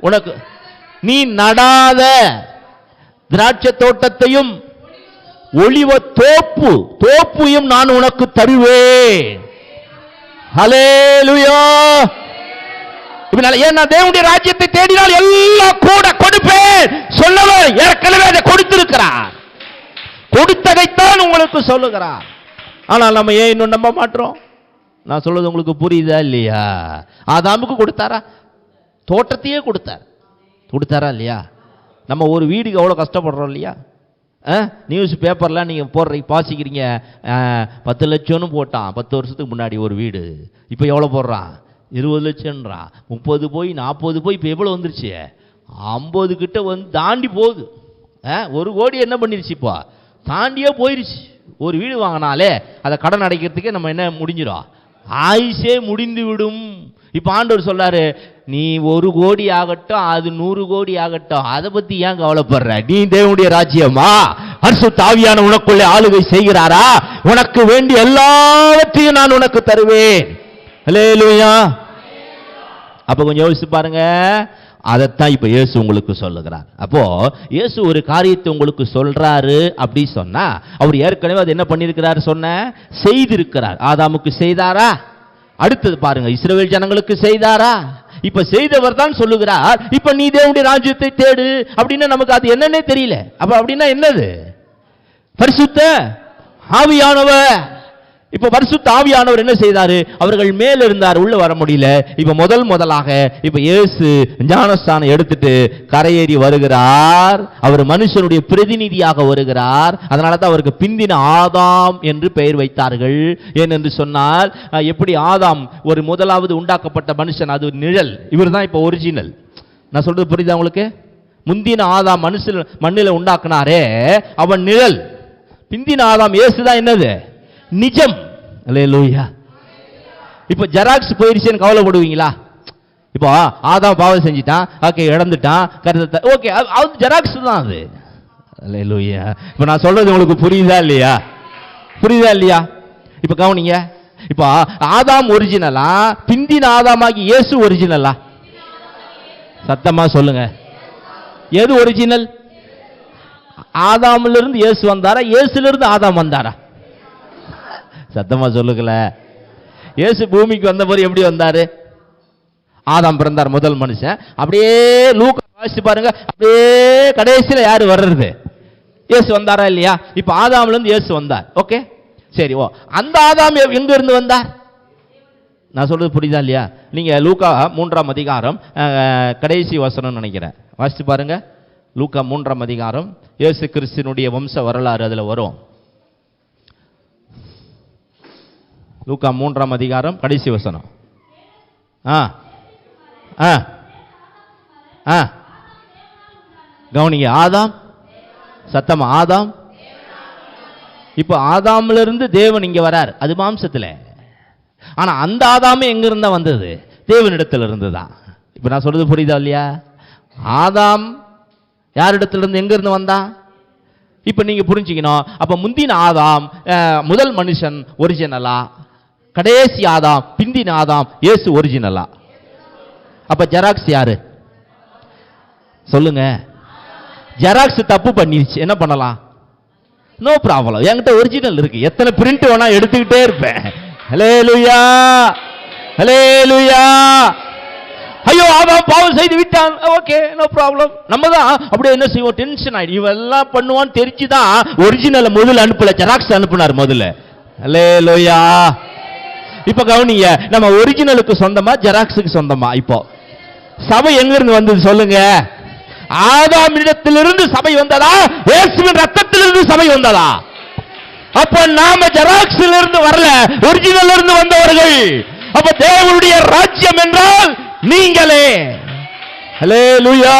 உனக்கு, நீ நடாத திராட்சை தோட்டத்தையும் ஒலிவ தோப்பையும் நான் உனக்கு தருவேன். ஹல்லேலூயா. ஏன்னா தேவனுடைய ராஜ்யத்தை தேடினால் எல்லாம் கூட கொடுப்பேன் சொல்லவர் ஏற்கனவே அதை கொடுத்திருக்கிறார். கொடுத்ததைத்தான் உங்களுக்கு சொல்லுகிறார். ஆனால் நம்ம ஏன் இன்னும் நம்ப மாட்டோம்? நான் சொல்றது உங்களுக்கு புரியுதா இல்லையா? ஆதாமுக்கு கொடுத்தாரா? தோட்டத்தையே கொடுத்தாரா இல்லையா? நம்ம ஒரு வீடுக்கு எவ்வளவு கஷ்டப்படுறோம் இல்லையா? நியூஸ் பேப்பர்லாம் நீங்க பாசிக்கிறீங்க, 10 லட்சம்னு போட்டான் 10 வருஷத்துக்கு முன்னாடி ஒரு வீடு. இப்போ எவ்வளவு போடுறான்? 20 லட்சம்ன்றான். 30 போய் 40 போய் இப்போ எவ்வளவு வந்துருச்சு? 50 கிட்ட தாண்டி போகுது. 1 கோடி என்ன பண்ணிருச்சு? இப்போ தாண்டியே போயிருச்சு. ஒரு வீடு வாங்கினாலே அதை கடன் அடைக்கிறதுக்கே நம்ம என்ன முடிஞ்சிடும், ஆயுசே முடிந்து விடும். இப்ப ஆண்டவர் சொல்றாரு, நீ 1 கோடி ஆகட்டும், அது 100 கோடி ஆகட்டும், அதை பத்தி ஏன் கவலைப்படுற? நீ தேவனுடைய ராஜ்யமா, பரிசுத்த ஆவியான உனக்குள்ளே ஆளுகை செய்கிறாரா? உனக்கு வேண்டிய எல்லாவற்றையும் நான் உனக்கு தருவேன். அல்லேலூயா. அப்ப கொஞ்சம் யோசிச்சு பாருங்க. அதைத்தான் இப்ப இயேசு உங்களுக்கு சொல்லுகிறார். அப்போ இயேசு ஒரு காரியத்தை உங்களுக்கு சொல்றாரு அப்படி சொன்னா, அவர் ஏற்கனவே அது என்ன பண்ணிருக்கிறார்? சொன்ன செய்திருக்கிறார். ஆதாமுக்கு செய்தாரா? அடுத்தது பாருங்க, இஸ்ரவேல் ஜனங்களுக்கு செய்தாரா? இப்ப செய்தவர் தான் சொல்லுகிறார், இப்ப நீ தேவனுடைய ராஜ்யத்தை தேடு அப்படின்னா நமக்கு அது என்னன்னே தெரியல. அப்ப அப்படின்னா என்னது? பரிசுத்த ஆவியானவர். இப்ப பரிசுத்த ஆவியானவர் என்ன செய்தாரு? அவர்கள் மேல இருந்தார், உள்ள வர முடியல. இப்ப முதலாக இப்ப இயேசு ஞானஸ்தானம் எடுத்துட்டு கரையேறி வருகிறார். அவர் மனுஷனுடைய பிரதிநிதியாக வருகிறார். அதனால தான் அவருக்கு பிந்தின ஆதாம் என்று பெயர் வைத்தார்கள். ஏனென்று சொன்னால், எப்படி ஆதாம் ஒரு முதலாவது உண்டாக்கப்பட்ட மனுஷன், அது நிழல். இவர் தான் இப்ப ஒரிஜினல். நான் சொல்றது புரியுதா உங்களுக்கு? முந்தின ஆதாம் மண்ணில உண்டாக்குனாரே, அவன் நிழல். பிந்தின ஆதாம் இயேசு தான் என்னது? நிஜம். அல்லேலூயா. இப்ப ஜெராக்ஸ் போயிருச்சுன்னு கவலைப்படுவீங்களா? இப்போ ஆதாம் பாவம் செஞ்சிட்டான், ஓகே, இழந்துட்டான், கருத்தை, ஓகே, அது ஜெராக்ஸ் தான் அது. அல்லேலூயா. இப்ப நான் சொல்றது உங்களுக்கு புரியுதா இல்லையா? புரியுதா இல்லையா? இப்ப கவனிங்க, இப்ப ஆதாம் ஒரிஜினலா, பிந்தின ஆதாமாகி இயேசு ஒரிஜினலா? சத்தமா சொல்லுங்க, எது ஒரிஜினல்? ஆதாம்ல இருந்து இயேசு வந்தாரா, இயேசுல இருந்து ஆதாம் வந்தாரா? சத்தமா சொல்லுங்கள. இயேசு பூமிக்கு வந்தபோது எப்படி வந்தாரு? ஆதாம் பிறந்தார், முதல் மனுஷன். அப்படியே லூக்கா வாசிச்சு பாருங்க, அப்படியே கடைசியில யாரு வர்றது? இயேசு வந்தாரா இல்லையா? இப்ப ஆதாம்ல இருந்து இயேசு வந்தார். ஓகே, சரி. அந்த ஆதாம் எங்க இருந்து வந்தார்? நான் சொல்றது புரியுதா இல்லையா? நீங்க லூக்கா 3ஆம் அதிகாரம் கடைசி வசனம் நினைக்கிறேன், வாசிச்சு பாருங்க. லூக்கா 3ஆம் அதிகாரம், இயேசு கிறிஸ்துவினுடைய வம்ச வரலாறு அதுல வரும். லூக்கா 3ஆம் அதிகாரம் கடைசி வசனம். கவனிங்க, ஆதாம், சத்தமா ஆதாம். இப்ப ஆதாம்ல இருந்து தேவன் இங்க வரார், அது மாம்சத்துல. ஆனா அந்த ஆதாமே எங்க இருந்தா வந்தது? தேவனிடத்துல இருந்துதான். இப்ப நான் சொல்றது புரியுதா இல்லையா? ஆதாம் யாரிடத்துல இருந்து எங்க இருந்து வந்தான்? இப்ப நீங்க புரிஞ்சுக்கணும். அப்ப முந்தின ஆதாம் முதல் மனுஷன் ஒரிஜினலா, கடைசி ஆதாம் பிந்தின ஆதாம் இயேசு ஒரிஜினலா? அப்ப ஜெராக்ஸ் யாரு சொல்லுங்க? ஜெராக்ஸ் தப்பு பண்ணிருச்சு, என்ன பண்ணலாம்? நோ ப்ராப்ளம், என்கிட்ட ஒரிஜினல் இருக்கு, எத்தனை பிரிண்ட் வேணா எடுத்துக்கிட்டே இருப்பேன். ஹல்லேலூயா, ஹல்லேலூயா. ஐயோ ஆதாம் பாவம் செய்து விட்டான், ஓகே, நோ ப்ராப்ளம். நம்ம தான் அப்படியே என்ன செய்வோம்? டென்ஷன் ஆயிடும். இவெல்லாம் பண்ணுவான்னு தெரிஞ்சுதான் ஒரிஜினல் முதல்ல அனுப்பல, ஜெராக்ஸ் அனுப்புனார் முதல்ல. ஹல்லேலூயா. இப்ப கவனிங்க, நம்ம ஒரிஜினலுக்கு சொந்தமா ஜெராக்ஸுக்கு சொந்தமா? இப்போ சபை எங்க இருந்து வந்தது சொல்லுங்க? ஆதாமிடத்திலிருந்து சபை வந்ததா, இயேசுவின் ரத்தத்திலிருந்து சபை வந்ததா? அப்ப நாம ஜெராக்ஸ்ல இருந்து வரல, ஒரிஜினல் இருந்து வந்தவர்கள். அப்ப தேவனுடைய ராஜ்யம் என்றால் நீங்களே. ஹல்லேலூயா.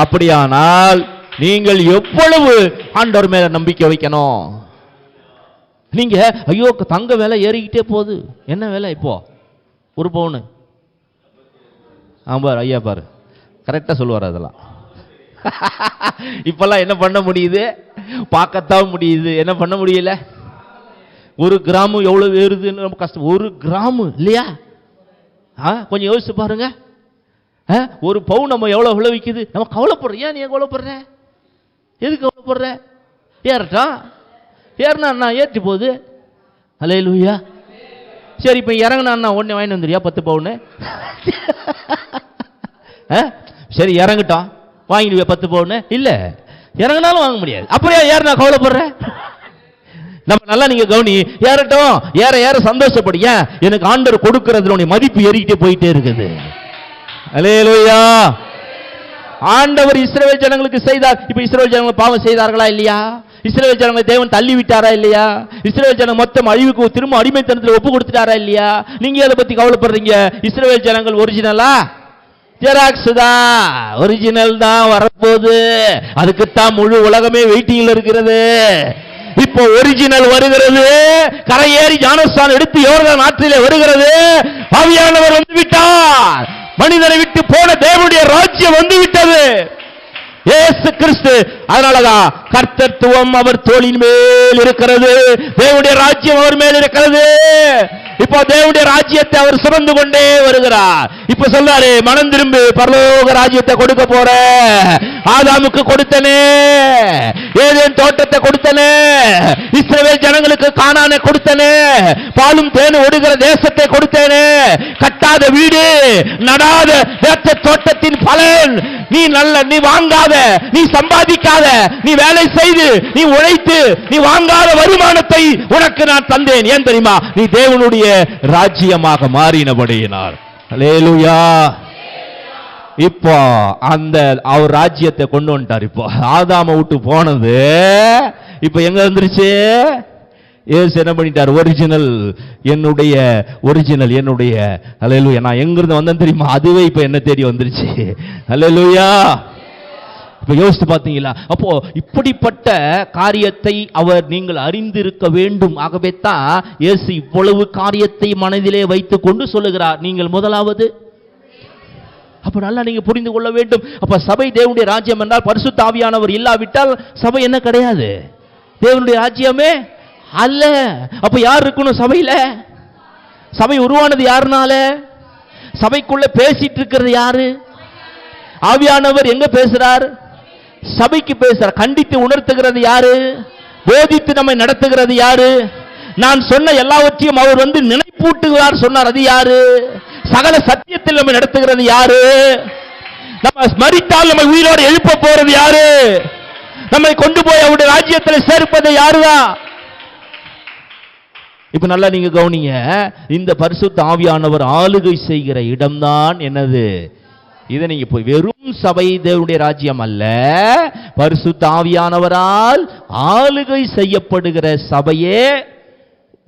அப்படியானால் நீங்கள் எவ்வளவு ஆண்டவர் மேல நம்பிக்கை வைக்கணும்? நீங்க ஐயோ தங்க விலை ஏறிக்கிட்டே போகுது, என்ன விலை இப்போ? ஒரு பவுன். ஆமாம், ஐயா பாரு கரெக்டா சொல்லுவார். அதெல்லாம் இப்பெல்லாம் என்ன பண்ண முடியுது? பார்க்கத்தான் முடியுது, என்ன பண்ண முடியல. ஒரு கிராம் எவ்வளவு ஏறுதுன்னு ரொம்ப கஷ்டம். ஒரு கிராம் இல்லையா? கொஞ்சம் யோசிச்சு பாருங்க. ஒரு பவுன் நம்ம எவ்வளவு விளைவிக்குது? நம்ம கவலைப்படுற. ஏன் நீ கவலைப்படுற? எதுக்கு கவலைப்படுற? ஏறட்டும், ஏறினா ஏற்றி போகுது. ஹல்லேலூயா. சரி, இப்ப இறங்கினா உடனே வாங்கி வந்துறியா 10 பவுன்? சரி இறங்கட்டும், வாங்கிடுவே 10 பவுன். இல்ல, இறங்கினாலும் வாங்க முடியாது. அப்படியே ஏறினா கவலைப்படுற? நம்ம நல்லா நீங்க கவனி, ஏறட்டும், ஏற ஏற சந்தோஷப்படு. ஏன்? எனக்கு ஆண்டவர் கொடுக்கிறது மதிப்பு ஏறிக்கிட்டே போயிட்டே இருக்குது. ஹல்லேலூயா. ஆண்டவர் இஸ்ரவேல் ஜனங்களுக்கு செய்தார். இப்ப இஸ்ரவேல் ஜனங்கள் பாவம் செய்தார்களா இல்லையா? இஸ்ரவேல் ஜனங்களை தேவன் தள்ளி விட்டாரா இல்லையா? இஸ்ரவேல் ஜனங்கள் மொத்தம் அழிவுக்கு திரும்ப அடிமைத்தனத்தில் ஒப்பு கொடுத்துட்டாரா இல்லையா? நீங்க அதை பத்தி கவலைப்படுறீங்க? இஸ்ரவேல் ஜனங்கள் ஒரிஜினலா ஜெராக்ஸ் தான்? ஒரிஜினல் தான் வரப்போகுது. அதுக்குத்தான் முழு உலகமே வெயிட்டிங்ல இருக்கிறது. இப்போ ஒரிஜினல் வருகிறது, கரையேறி ஞானஸ்தானம் எடுத்து யோர்தான் ஆற்றிலே வருகிறது. ஆவியானவர் வந்து விட்டார், மனிதனை விட்டு போன தேவனுடைய ராஜ்யம் வந்து விட்டது. இயேசு கிறிஸ்து. அதனாலதான் கர்த்தத்துவம் அவர் தோளின் மேல் இருக்கிறது, தேவனுடைய ராஜ்யம் அவர் மேல் இருக்கிறது. இப்போ தேவனுடைய ராஜ்யத்தை அவர் சுமந்து கொண்டே வருகிறார். இப்ப சொல்றாரு, மனம் திரும்பி பரலோக ராஜ்யத்தை கொடுக்க போற. ஆதாமுக்கு கொடுத்தனே, ஏதேன் தோட்டத்தை கொடுத்தனே, இஸ்ரவேல் ஜனங்களுக்கு கானானை கொடுத்தனே, பாலும் தேனும் ஓடுகிற தேசத்தை கொடுத்தேனே. கட்டாத வீடு, நடாத தோட்டத்தின் பலன் நீ நீ வாங்காத, நீ சம்பாதிக்காத, நீ வேலை செய்து, நீ உழைத்து, நீ வாங்காத வருமானத்தை உனக்கு நான் தந்தேன். ஏன் தெரியுமா? நீ தேவனுடைய ராஜ்யமாக மாறினபடியினார். ஹல்லேலூயா. இப்போ அந்த அவர் ராஜ்யத்தை கொண்டு வந்துட்டார். இப்போ ஆதாம விட்டு போனது இப்ப எங்க வந்துருச்சு? இயேசு என்ன பண்ணிட்டார்? ஒரிஜினல், என்னுடைய ஒரிஜினல், என்னுடைய. ஹல்லேலூயா. நான் எங்க இருந்து வந்தேன் தெரியுமா? அதுவே இப்ப என்ன தேடி வந்துருச்சு. ஹல்லேலூயா. இப்ப யோசித்து பார்த்தீங்களா? அப்போ இப்படிப்பட்ட காரியத்தை அவர் நீங்கள் அறிந்திருக்க வேண்டும். ஆகவே தான் இயேசு இவ்வளவு காரியத்தை மனதிலே வைத்துக் கொண்டு சொல்லுகிறார், நீங்கள் முதலாவது. அப்ப நல்லா நீங்க புரிந்து கொள்ள வேண்டும். அப்ப சபை தேவனுடைய ராஜ்யம் என்றால் பரிசுத்த ஆவியானவர் இல்லாவிட்டால் சபை என்ன கிடையாது? தேவனுடைய ராஜ்யமே அல்ல. அப்ப யார் இருக்கணும் சபையில? சபை உருவானது யாருனால? சபைக்குள்ள பேசிட்டு இருக்கிறது யாரு? ஆவியானவர் எங்க பேசுறார்? சபைக்கு பேசுறார். கண்டித்து உணர்த்துகிறது யாரு? போதித்து நம்மை நடத்துகிறது யாரு? நான் சொன்ன எல்லாவற்றையும் அவர் நினைப்பூட்டுகிறார் சொன்னார், அது யாரு? சகல சத்தியத்தில் நம்மை நடத்துகிறது யாரு? நம்ம மரித்தால் நம்மை உயிரோடு எழுப்ப போறது யாரு? நம்மை கொண்டு போய் அவருடைய ராஜ்யத்தில் சேர்ப்பது யாருதான்? இப்ப நல்லா நீங்க கவனிங்க, இந்த பரிசுத்த ஆவியானவர் ஆளுகை செய்கிற இடம்தான் என்னது? இதை நீங்க போய் வெறும் சபை தேவனுடைய ராஜ்யம் அல்ல, பரிசுத்த ஆவியானவரால் ஆளுகை செய்யப்படுகிற சபையே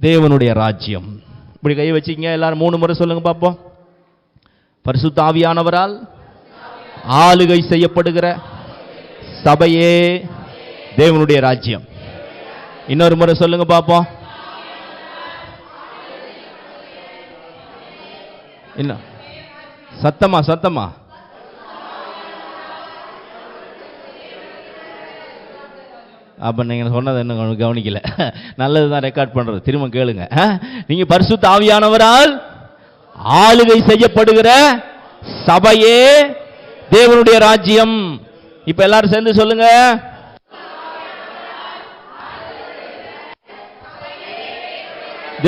தேவனுடைய ராஜ்யம். இப்படி கை வச்சிங்க, எல்லாரும் 3 முறை சொல்லுங்க பாப்போம். பரிசுத்த ஆவியானவரால் ஆளுகை செய்யப்படுகிற சபையே தேவனுடைய ராஜ்யம். இன்னொரு முறை சொல்லுங்க பாப்போம். என்ன சத்தமா சத்தமா? அப்ப நீங்க சொன்னது என்ன கவனிக்கல. நல்லதுதான் ரெக்கார்ட் பண்றது, திரும்ப கேளுங்க. நீங்க பரிசுத்த ஆவியானவரால் ஆளுகை செய்யப்படுகிற சபையே தேவனுடைய ராஜ்யம். இப்ப எல்லாரும் சேர்ந்து சொல்லுங்க.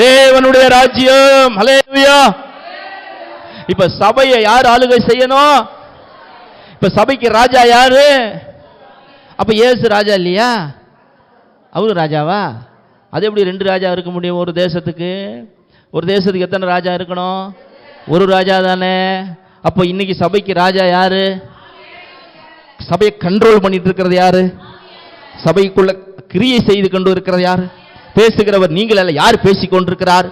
தேவனுடைய ராஜ்யம். ஹல்லேலூயா. இப்ப சபையை யார் ஆளுகை செய்யணும்? இப்ப சபைக்கு ராஜா யாரு? அப்ப இயேசு ராஜா இல்லையா? அவரு ராஜாவா? அது எப்படி 2 ராஜா இருக்க முடியும் ஒரு தேசத்துக்கு? ஒரு தேசத்துக்கு எத்தனை ராஜா இருக்கணும்? ஒரு ராஜா தானே. அப்ப இன்னைக்கு சபைக்கு ராஜா யாரு? சபையை கண்ட்ரோல் பண்ணிட்டு இருக்கிறது யாரு? சபைக்குள்ள கிரியை செய்து கொண்டு இருக்கிறது யாரு? பேசுகிறவர் நீங்கள் அல்ல, யார் பேசிக் கொண்டிருக்கிறார்?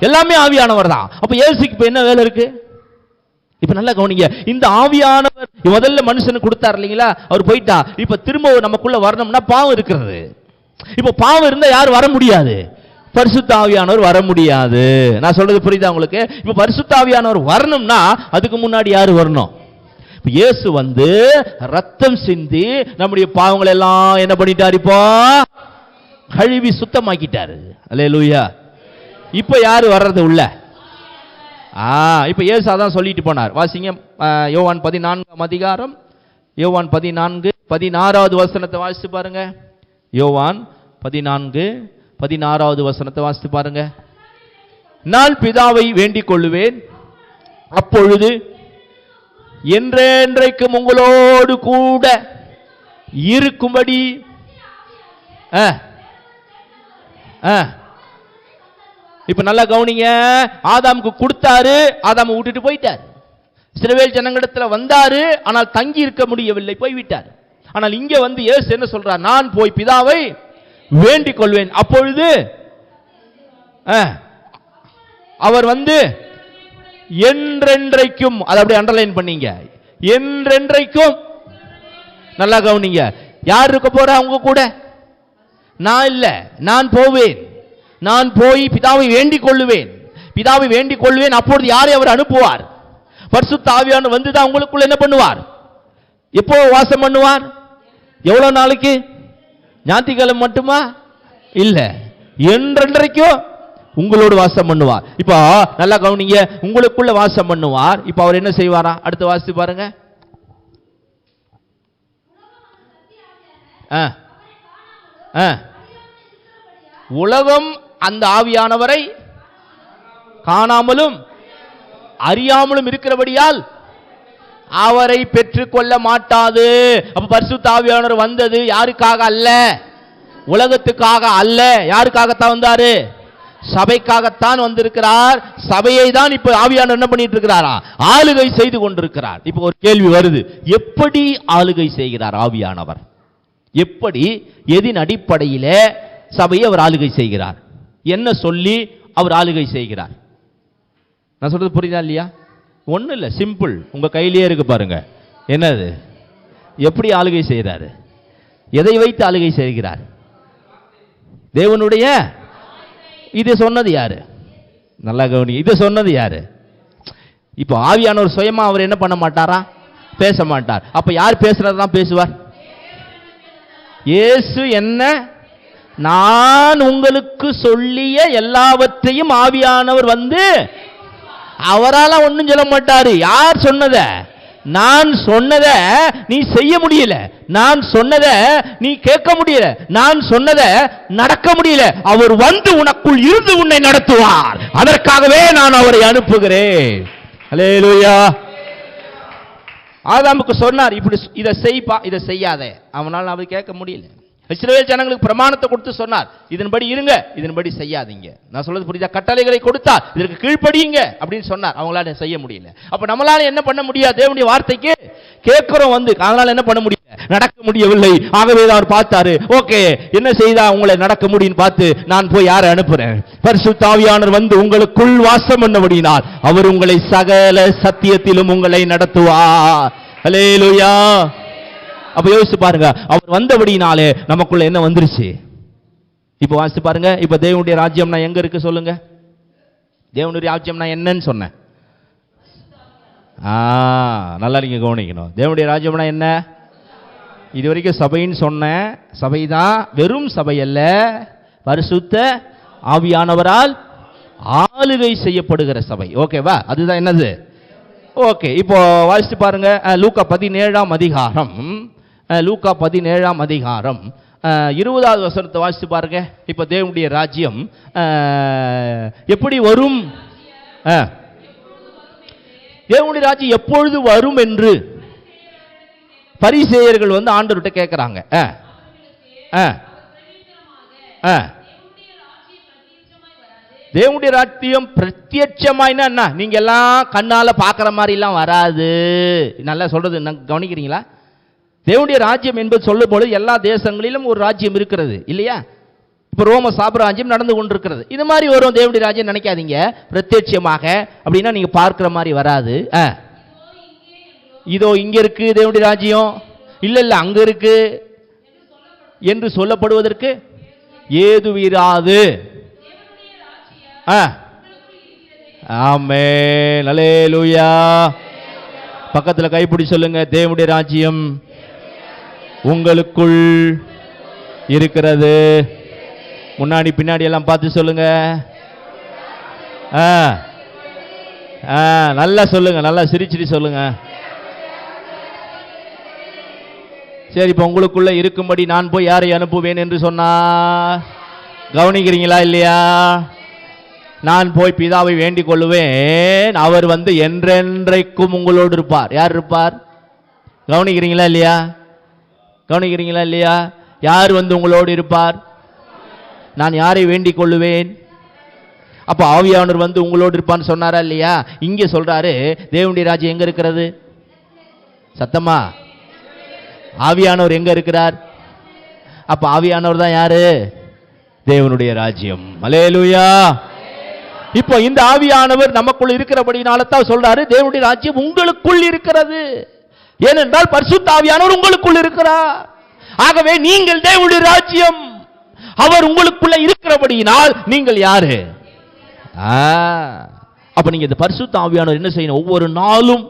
எல்லாமே ஆவியானவர் தான். அப்ப இயேசுக்கு இப்ப என்ன வேலை இருக்கு? இப்ப நல்லா கவனிங்க, இந்த ஆவியானவர் முதல்ல மனுஷனுக்கு கொடுத்தார் இல்லைங்களா, அவர் போயிட்டா. இப்ப திரும்ப நமக்குள்ள வரணும்னா பாவம் இருக்கிறது. இப்ப பாவம் இருந்தா யாரும் வர முடியாது, பரிசுத்த ஆவியானவர் வர முடியாது. நான் சொல்றது புரியுதா உங்களுக்கு? இப்ப பரிசுத்த ஆவியானவர் வரணும்னா அதுக்கு முன்னாடி யாரு வரணும்? இயேசு ரத்தம் சிந்தி நம்முடைய பாவங்களை எல்லாம் என்ன பண்ணிட்டார்? இப்போ கழுவி சுத்தமாக்கிட்டாரு. அல்லேலூயா. இப்ப யாரு வர்றது உள்ள? இப்ப இயேசு அதான் சொல்லிட்டு போனார். வாசிங்க யோவான் 14ஆம் அதிகாரம், யோவான் 14:16வது வசனத்தை வாசித்து பாருங்க. யோவான் 14:16வது வசனத்தை வாசித்து பாருங்க. நான் பிதாவை வேண்டிக் கொள்ளுவேன், அப்பொழுது என்றென்றைக்கும் உங்களோடு கூட இருக்கும்படி இப்ப நல்லா கவனிங்க, ஆதாமுக்கு கொடுத்தாரு, ஆதாம விட்டுட்டு போயிட்டார். இஸ்ரவேல் ஜனங்களிடத்துல வந்தாரு, ஆனால் தங்கி இருக்க முடியவில்லை, போய்விட்டார். ஆனால் இங்க இயேசு என்ன சொல்றார்? நான் போய் பிதாவை வேண்டிக் கொள்வேன், அப்பொழுது அவர் என்றென்றைக்கும், அதை அப்படியே அண்டர்லைன் பண்ணீங்க, என்றென்றைக்கும். நல்லா கவனிங்க, யார் இருக்க போறா அவங்க கூட? நான் இல்ல, நான் போவேன், நான் போய் பிதாவை வேண்டிக் கொள்ளுவேன், பிதாவை வேண்டிக் கொள்வேன். அப்பொழுது யாரை அவர் அனுப்புவார்? பரிசுத்த ஆவியானவர் வந்துதான் உங்களுக்குள்ள என்ன பண்ணுவார்? எப்போ வாசம் பண்ணுவார்? எவ்வளவு நாளைக்கு? ஞாயிற்றுக்கிழமை மட்டுமா? இல்ல, என்றென்றைக்கும் உங்களோடு வாசம் பண்ணுவார். இப்ப நல்லா கவனிங்க, உங்களுக்குள்ள வாசம் பண்ணுவார். இப்ப அவர் என்ன செய்வாரா? அடுத்து வாசித்து பாருங்க. உலகம் அந்த ஆவியானவரை காணாமலும் அறியாமலும் இருக்கிறபடியால் அவரை பெற்றுக்கொள்ள மாட்டாது. அப்ப பரிசுத்த ஆவியானவர் வந்தது யாருக்காக அல்ல? உலகத்துக்காக அல்ல. யாருக்காகத்தான் வந்தாரு? சபைக்காகத்தான் வந்திருக்கிறார். சபையை தான் இப்ப ஆவியானவர் என்ன பண்ணிட்டு இருக்கிறாரா? ஆளுகை செய்து கொண்டிருக்கிறார். இப்ப ஒரு கேள்வி வருது, எப்படி ஆளுகை செய்கிறார் ஆவியானவர்? எப்படி, எதின் அடிப்படையிலே சபையை அவர் ஆளுகை செய்கிறார்? என்ன சொல்லி அவர் ஆளுகை செய்கிறார்? நான் சொல்றது புரியுதா இல்லையா? ஒன்றும் இல்லை, சிம்பிள், உங்க கையிலேயே இருக்கு பாருங்க. என்னது? எப்படி ஆளுகை செய்கிறாரு? எதை வைத்து ஆளுகை செய்கிறார்? தேவனுடைய. இது சொன்னது யாரு? நல்லா கவனி, இது சொன்னது யாரு? இப்போ ஆவியானவர் சுயமா அவர் என்ன பண்ண மாட்டாரா? பேச மாட்டார். அப்ப யார் பேசுறதான் பேசுவார்? இயேசு என்ன நான் உங்களுக்கு சொல்லிய எல்லாவற்றையும் ஆவியானவர் வந்து அவரால ஒன்றும் சொல்ல மாட்டாரு. யார் சொன்னத? நான் சொன்னத நீ செய்ய முடியல, நான் சொன்னத நீ கேட்க முடியல, நான் சொன்னத நடக்க முடியல. அவர் வந்து உனக்குள் இருந்து உன்னை நடத்துவார். அதற்காகவே நான் அவரை அனுப்புகிறேன். அல்லேலூயா. ஆதாமுக்கு சொன்னார், இப்படி இதை செய்ப்பா, இதை செய்யாத. அவனால் அவர் கேட்க முடியல. இஸ்ரவேல் ஜனங்களுக்கு பிரமாணத்தை கொடுத்து சொன்னார், இதன்படி இருங்க, இதன்படி செய்யாதீங்க. நான் சொல்றது புரியுதா? கட்டளைகளை கொடுத்தார், இதற்கு கீழ்ப்படியுங்க அப்படின்னு சொன்னார். அவங்களால செய்ய முடியல. அப்ப நம்மளால என்ன பண்ண முடியாது? தேவனுடைய வார்த்தைக்கு கேட்கிறோம் வந்து, அதனால என்ன பண்ண முடியல? நடக்க முடியவில்லை. ஆகவே அவர் பார்த்தாரு, ஓகே என்ன செய்தா உங்களை நடக்க முடியும் பார்த்து நான் போய் யாரை அனுப்புறேன்? பரிசுத்த ஆவியானவர் வந்து உங்களுக்குள் வாசம் பண்ணபடினால் அவர் உங்களை சகல சத்தியத்திலும் உங்களை நடத்துவார். அல்லேலூயா. அப்ப யோசிச்சு பாருங்க, அவர் வந்தபடினாலே நமக்குள்ள என்ன வந்துருச்சு? இப்ப வாசிச்சு பாருங்க. இப்ப தேவனுடைய ராஜ்யம்னா எங்க இருக்கு சொல்லுங்க? தேவனுடைய ராஜ்யம்னா என்னன்னு சொன்னேன். நல்லா நீங்க கவனிக்கணும். தேவனுடைய ராஜ்யம்னா என்ன? இதுவரைக்கும் சபைன்னு சொன்னேன். சபை தான், வெறும் சபை அல்ல, பரிசுத்த ஆவியானவரால் ஆளுகை செய்யப்படுகிற சபை. ஓகேவா? அதுதான் என்னது? ஓகே. இப்போ வாசிச்சு பாருங்க. லூக்கா 17ஆம் அதிகாரம், லூக்கா 17ஆம் அதிகாரம் 20வது வசனத்தை வாசிச்சு பாருங்க. இப்ப தேவனுடைய ராஜ்யம் எப்படி வரும்? தேவனுடைய ராஜ்யம் எப்பொழுது வரும் என்று பரிசேயர்கள் வந்து ஆண்டவர்கிட்ட கேட்கிறாங்க. தேவனுடைய ராஜ்யம் பிரத்யட்சமாய்னா என்ன? நீங்க எல்லாம் கண்ணால பாக்குற மாதிரி எல்லாம் வராது. நல்லா சொல்றது கவனிக்கிறீங்களா? தேவனுடைய ராஜ்யம் என்பது சொல்லும் பொழுது எல்லா தேசங்களிலும் ஒரு ராஜ்யம் இருக்கிறது இல்லையா? இப்ப ரோம சாம்ராஜ்யம் நடந்து கொண்டிருக்கிறது. இது மாதிரி வரும் தேவனுடைய ராஜ்யம் நினைக்காதீங்க. பிரத்யட்சமாக அப்படின்னா நீங்க பார்க்கிற மாதிரி வராது. இதோ இங்க இருக்கு தேவனுடைய ராஜ்யம், இல்ல இல்ல அங்க இருக்கு என்று சொல்லப்படுவதற்கு ஏதுவிராது. ஆமென். அல்லேலூயா. பக்கத்துல கைப்பிடி சொல்லுங்க, தேவனுடைய ராஜ்யம் உங்களுக்குள் இருக்கிறது. முன்னாடி பின்னாடி எல்லாம் பார்த்து சொல்லுங்க. நல்லா சொல்லுங்க, நல்லா சிரிச்சிட்டு சொல்லுங்க. சரி, இப்ப உங்களுக்குள்ள இருக்கும்படி நான் போய் யாரை அனுப்புவேன் என்று சொன்னார். கவனிக்கிறீங்களா இல்லையா? நான் போய் பிதாவை வேண்டிக் கொள்ளுவேன், அவர் வந்து என்றென்றைக்கும் உங்களோடு இருப்பார். யார் இருப்பார்? கவனிக்கிறீங்களா இல்லையா? கவனிக்கிறீங்களா இல்லையா? யார் வந்து உங்களோடு இருப்பார்? நான் யாரை வேண்டிக் கொள்ளுவேன்? அப்ப ஆவியானவர் வந்து உங்களோடு இருப்பான்னு சொன்னாரா இல்லையா? இங்க சொல்றாரு தேவனுடைய ராஜ்யம் எங்க இருக்கிறது? சத்தமா, ஆவியானவர் எங்க இருக்கிறார்? அப்ப ஆவியானவர் தான் யாரு? தேவனுடைய ராஜ்யம். அல்லேலூயா. இப்போ இந்த ஆவியானவர் நமக்குள் இருக்கிறபடினால தான் சொல்றாரு தேவனுடைய ராஜ்யம் உங்களுக்குள் இருக்கிறது. ஏனென்றால் பரிசுத்த ஆவியானவர் உங்களுக்குள் இருக்கிறார். ஆகவே நீங்கள் தேவனுடைய ராஜ்யம். அவர் உங்களுக்குள்ள இருக்கிறபடியினால் நீங்கள் யாரு? அப்ப நீங்க இந்த பரிசுத்த ஆவியானவர் என்ன செய்யணும்? ஒவ்வொரு நாளும்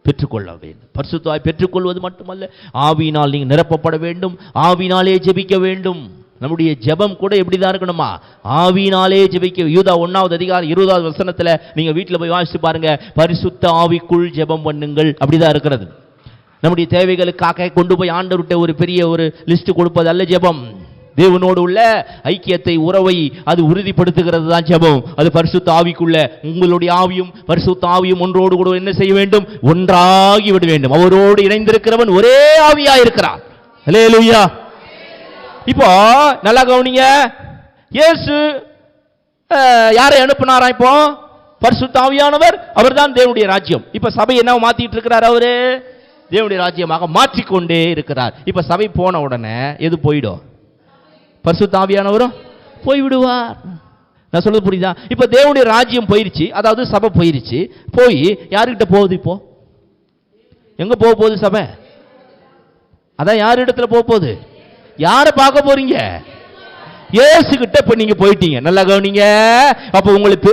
பெற்றுக்கொள்ள வேண்டும். பரிசுத்த ஆவி பெற்றுக்கொள்வது மட்டுமல்ல, ஆவியினால் நீங்க நிரப்பப்பட வேண்டும். ஆவியினாலே ஜெபிக்க வேண்டும். நம்முடைய ஜெபம் கூட எப்படிதான் இருக்கணுமா? ஆவியினாலே ஜெபிக்க. யூதா 1வது அதிகாரம் 20வது வசனத்துல நீங்க வீட்டுல போய் வாசிச்சு பாருங்க. பரிசுத்த ஆவிக்குள் ஜெபம் பண்ணுங்கள், அப்படிதான் இருக்கிறது. நம்முடைய தேவைகளுக்காக கொண்டு போய் ஆண்டவர்கிட்ட ஒரு பெரிய ஒரு லிஸ்ட் கொடுப்பது அல்ல ஜெபம். தேவனோடு உள்ள ஐக்கியத்தை, உறவை அது உறுதிப்படுத்துகிறது தான் ஜெபம். அது பரிசுத்த ஆவிக்குள்ள உங்களுடைய ஆவியும் பரிசுத்த ஆவியும் ஒன்றோடு கூட என்ன செய்ய வேண்டும்? ஒன்றாகி விட வேண்டும். அவரோடு இணைந்திருக்கிறவன் ஒரே ஆவியா இருக்கிறான். அல்லேலூயா. இப்போ நல்லா கவனிங்க. இயேசு யாரை அனுப்பினாரா? இப்போ பரிசுத்த ஆவியானவர். அவர்தான் தேவனுடைய ராஜ்யம். இப்ப சபை என்ன மாத்திட்டு இருக்கிறார்? அவரு தேவனுடைய ராஜ்யமாக மாற்றிக்கொண்டே இருக்கிறார். இப்ப சபை போன உடனே எது போயிடும்? பரிசுத்த ஆவியானவரும் போய்விடுவார். நான் சொல்றது புரியுதா? இப்ப தேவனுடைய ராஜ்யம் போயிருச்சு, அதாவது சபை போயிருச்சு. போய் யாருக்கிட்ட போகுது? இப்போ எங்க போக போகுது சபை? அதான் யார் இடத்துல போக போகுது? யாரை பார்க்க போறீங்க? இயேசு கிட்ட இப்ப நீங்க போயிட்டீங்க. நல்லா கவனிங்க. அப்ப உங்களுக்கு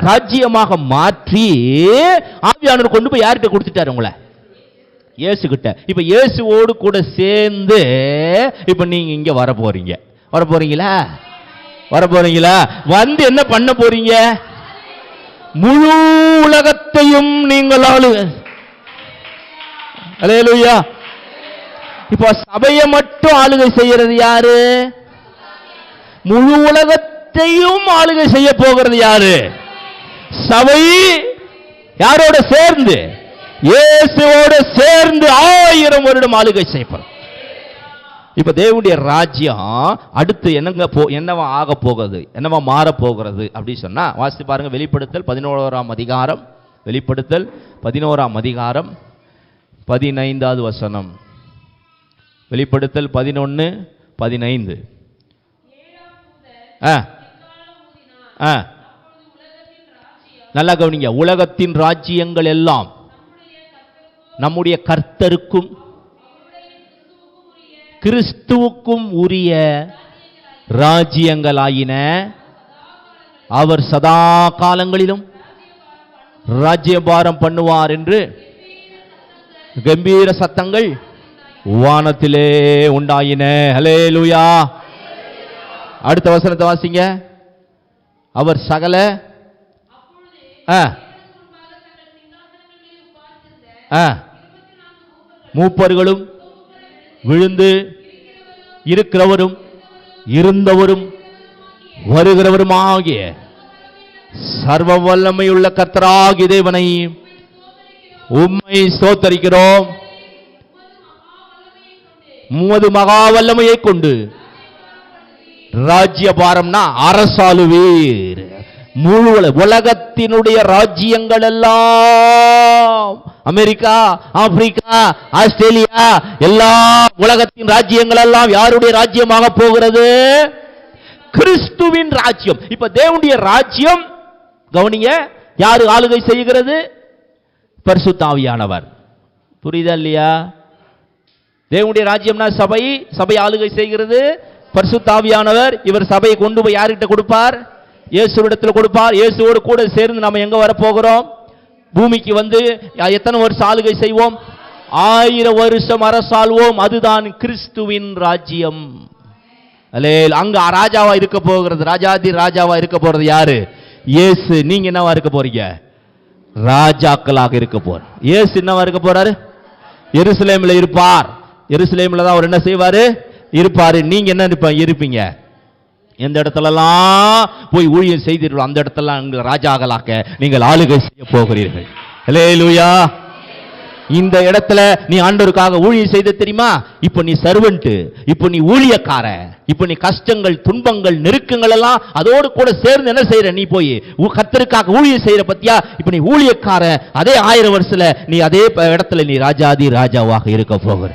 ராஜ்யமாக மாற்றி ஆவியானவர் கொண்டு போய் யார்கிட்ட கொடுத்துட்டாரு? உங்களை இயேசு கிட்ட. இப்ப இயேசுவோடு கூட சேர்ந்து இப்ப நீங்க இங்க வர போறீங்க. வர போறீங்களா? வர போறீங்களா? வந்து என்ன பண்ண போறீங்க? முழு உலகத்தையும் நீங்கள் ஆளுங்க. அல்லேலூயா. இப்போ சபையை மட்டும் ஆளுகை செய்யறது யாரு? முழு உலகத்தையும் ஆளுகை செய்ய போகிறது யாரு? சபை. யாரோட சேர்ந்து? இயேசுவோடு சேர்ந்து 1000 வருடம் ஆளுகை செய்யப்படும். இப்ப தேவனுடைய ராஜ்யம் அடுத்து என்னவா ஆக போகிறது, என்னவா மாற போகிறது அப்படி சொன்னா வாசித்து பாருங்க. வெளிப்படுத்தல் 11ஆம் அதிகாரம், வெளிப்படுத்தல் 11ஆம் அதிகாரம் 15வது வசனம். வெளிப்படுத்தல் 11:15. நல்லா கவனிங்க. உலகத்தின் ராஜ்யங்கள் எல்லாம் நம்முடைய கர்த்தருக்கும் கிறிஸ்துவுக்கும் உரிய ராஜ்யங்களாயின. அவர் சதா காலங்களிலும் ராஜ்யபாரம் பண்ணுவார் என்று கம்பீர சத்தங்கள் வானத்திலே உண்டாயின. ஹல்லேலூயா. அடுத்த வசனத்தை வாசிங்க. அவர் சகல மூப்பர்களும் விழுந்து இருக்கிறவரும் இருந்தவரும் வருகிறவருமாகிய சர்வ வல்லமையுள்ள கர்த்தராகிய தேவனை உம்மை ஸ்தோத்தரிக்கிறோம். உமது மகா வல்லமையை கொண்டு ராஜ்யபாரம்னா அரசாளுவீர். முழு உலகத்தினுடைய ராஜ்யங்கள் எல்லாம், அமெரிக்கா, ஆப்பிரிக்கா, ஆஸ்திரேலியா, எல்லா உலகத்தின் ராஜ்யங்கள் எல்லாம் யாருடைய ராஜ்யமாக போகிறது? கிறிஸ்துவின் ராஜ்யம். இப்ப தேவனுடைய ராஜ்யம் கவனிங்க, யாரு ஆளுகை செய்கிறது? பரிசுத்த ஆவியானவர். புரியுதா இல்லையா? தேவனுடைய ராஜ்யம்னா சபை, சபை ஆளுகை செய்கிறது பரிசுத்த ஆவியானவர். இவர் சபையை கொண்டு போய் யார்கிட்ட கொடுப்பார்? இயேசுவிடத்தில் கொடுப்பார். இயேசுவோடு கூட சேர்ந்து நாம எங்க வர போகிறோம்? பூமிக்கு வந்து எத்தனை வருஷம் ஆளுகை செய்வோம்? 1000 வருஷம் அரசாள்வோம். அதுதான் கிறிஸ்துவின் ராஜ்யம். அங்க ராஜாவா இருக்க போகிறது, ராஜாதி ராஜாவா இருக்க போறது யாரு? இயேசு. நீங்க என்னவா இருக்க போறீங்க? ராஜாக்களாக இருக்க போற. இயேசு என்னவா இருக்க போறாரு? எருசலேமில் இருப்பார். எருசலேமில் தான் அவர் என்ன செய்வாரு? இருப்பாரு. நீங்க என்ன இருப்பீங்க? எந்த இடத்துலலாம் போய் ஊழியம் செய்தீர்களோ அந்த இடத்துல ராஜாக்களாக நீங்கள் ஆளுகை செய்ய போகிறீர்கள். அல்லேலூயா. இந்த இடத்துல நீ ஆண்டவருக்காக ஊழியம் செய்த தெரியுமா? இப்ப நீ சர்வெண்ட், இப்ப நீ ஊழியக்கார, இப்ப நீ கஷ்டங்கள், துன்பங்கள், நெருக்கங்கள் எல்லாம் அதோடு கூட சேர்ந்து என்ன செய்யற? நீ போய் கர்த்தருக்காக ஊழியம் செய்யற பத்தியா? இப்ப நீ ஊழியக்கார. அதே 1000 வருஷத்துல நீ அதே இடத்துல நீ ராஜாதி ராஜாவாக இருக்க போகிற.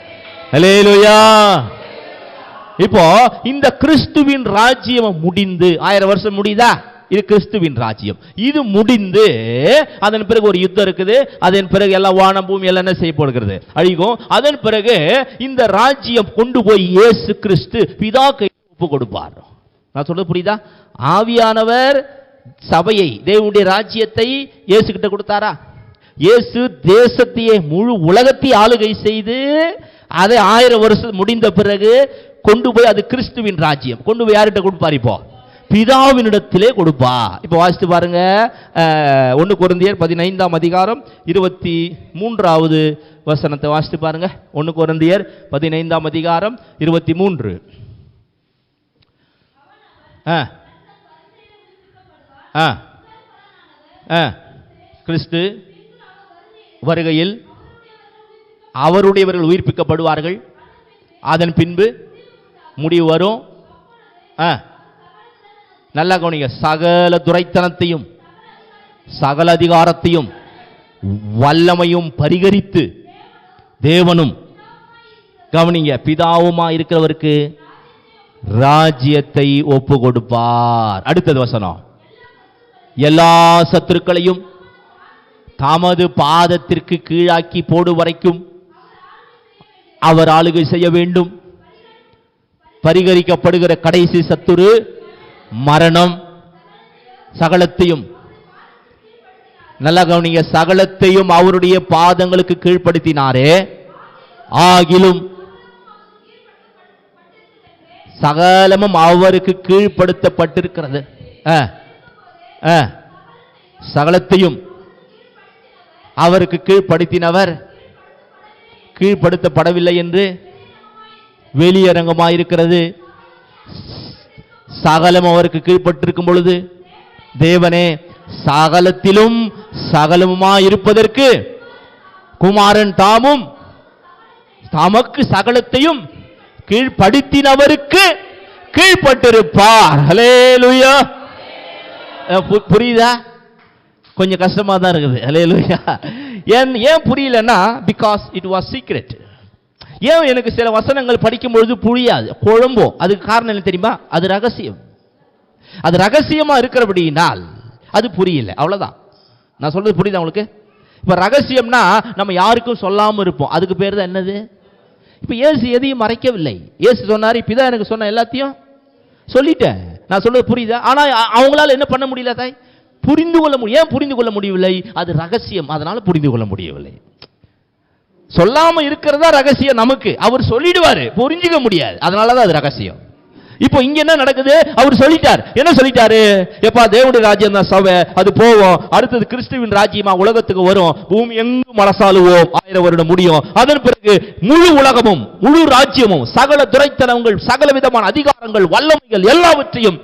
அல்லேலூயா. இப்போ இந்த கிறிஸ்துவின் ராஜ்யம் முடிந்து 1000 வருஷம் முடியுதா? இது கிறிஸ்துவின் ராஜ்யம். இது முடிந்து அதன் பிறகு ஒரு யுத்தம் இருக்குது. அதன் பிறகு எல்லாம் வானம் பூமி எல்லாம் என்ன செய்யப்படுகிறது? அழிக்கும். அதன் பிறகு இந்த ராஜ்யம் கொண்டு போய் இயேசு கிறிஸ்து பிதா கையில் ஒப்பு கொடுப்பார். நான் சொல்றது புரியுதா? ஆவியானவர் சபையை, தேவனுடைய ராஜ்யத்தை இயேசு கிட்ட கொடுத்தாரா? இயேசு தேசத்தையே, முழு உலகத்தை ஆளுகை செய்து அதை 1000 வருஷம் முடிந்த பிறகு கொண்டு போய், அது கிறிஸ்துவின் ராஜ்யம் கொண்டு போய் யார்கிட்ட கொடுப்பார்? இப்போ பிதாவினிடத்திலே கொடுப்பா. இப்ப வாசித்து பாருங்க. 1 கொரிந்தியர் 15ஆம் அதிகாரம் 23வது வசனத்தை வாசித்து பாருங்க. 1 கொரிந்தியர் 15ஆம் அதிகாரம் 23. கிறிஸ்து வருகையில் அவருடையவர்கள் உயிர்ப்பிக்கப்படுவார்கள். அதன் பின்பு முடிவு வரும். நல்லா கவனிங்க. சகல துரைத்தனத்தையும் சகல அதிகாரத்தையும் வல்லமையும் பரிகரித்து தேவனும், கவனிங்க, பிதாவுமா இருக்கிறவருக்கு ராஜ்யத்தை ஒப்பு கொடுப்பார். அடுத்தது வசனம். எல்லா சத்துருக்களையும் தமது பாதத்திற்கு கீழாக்கி போடு வரைக்கும் அவர் ஆளுகை செய்ய வேண்டும். பரிகரிக்கப்படுகிற கடைசி சத்துரு மரணம். சகலத்தையும், நல்லா கவனிங்க, சகலத்தையும் அவருடைய பாதங்களுக்கு கீழ்ப்படுத்தினாரே, ஆகிலும் சகலமும் அவருக்கு கீழ்ப்படுத்தப்பட்டிருக்கிறது. சகலத்தையும் அவருக்கு கீழ்ப்படுத்தினவர் கீழ்ப்படுத்தப்படவில்லை என்று வெளியரங்கமாயிருக்கிறது. சகலம் அவருக்கு கீழ்ப்பட்டிருக்கும் பொழுது தேவனே சகலத்திலும் சகலமுமாயிருப்பதற்கு குமாரன் தாமும் தமக்கு சகலத்தையும் கீழ்ப்படுத்தினவருக்கு கீழ்ப்பட்டிருப்பார். ஹல்லேலூயா. புரியுதா? கொஞ்சம் கஷ்டமா தான் இருக்குது. ஹல்லேலூயா. ஏன் புரியலன்னா, பிகாஸ் இட் வாஸ் சீக்ரெட். ஏன் எனக்கு சில வசனங்கள் படிக்கும் பொழுது புரியாது, குழம்பும். அதுக்கு காரணம் என்ன தெரியுமா? அது ரகசியம். அது ரகசியமா இருக்கிறபடினால் அது புரியல, அவ்வளவுதான். நான் சொல்றது புரியுதா உங்களுக்கு? இப்ப ரகசியம்னா நம்ம யாருக்கும் சொல்லாம இருப்போம், அதுக்கு பேர் தான் என்னது? இப்ப இயேசு எதையும் மறைக்கவில்லை. இயேசு சொன்னார், இப்பதான் எனக்கு சொன்ன எல்லாத்தையும் சொல்லிட்டேன். நான் சொல்றது புரியுதா? ஆனா அவங்களால என்ன பண்ண முடியல தாய்? புரிந்து கொள்ள முடியும். ஏன் புரிந்து கொள்ள முடியவில்லை? அது ரகசியம், அதனால புரிந்து கொள்ள முடியவில்லை. சொல்லாம இருக்கிறதா ரகசியம். நமக்கு அவர் சொல்லிடுவாரு, புரிஞ்சுக்க முடியாது, அதனாலதான் அது ரகசியம். இப்போ இங்க என்ன நடக்குது? அவர் சொல்லிட்டார். என்ன சொல்லிட்டாரு? எப்பா தேவனுடைய ராஜ்யம் தான் சபை, அது போவோம். அடுத்தது கிறிஸ்துவின் ராஜ்யமா உலகத்துக்கு வரும். பூமி எங்கும் மனசாலுவோம், 1000 வருடம் முடியும். அதன் பிறகு முழு உலகமும் முழு ராஜ்யமும் சகல துரைத்தனங்கள் சகல விதமான அதிகாரங்கள் வல்லமைகள் எல்லாவற்றையும்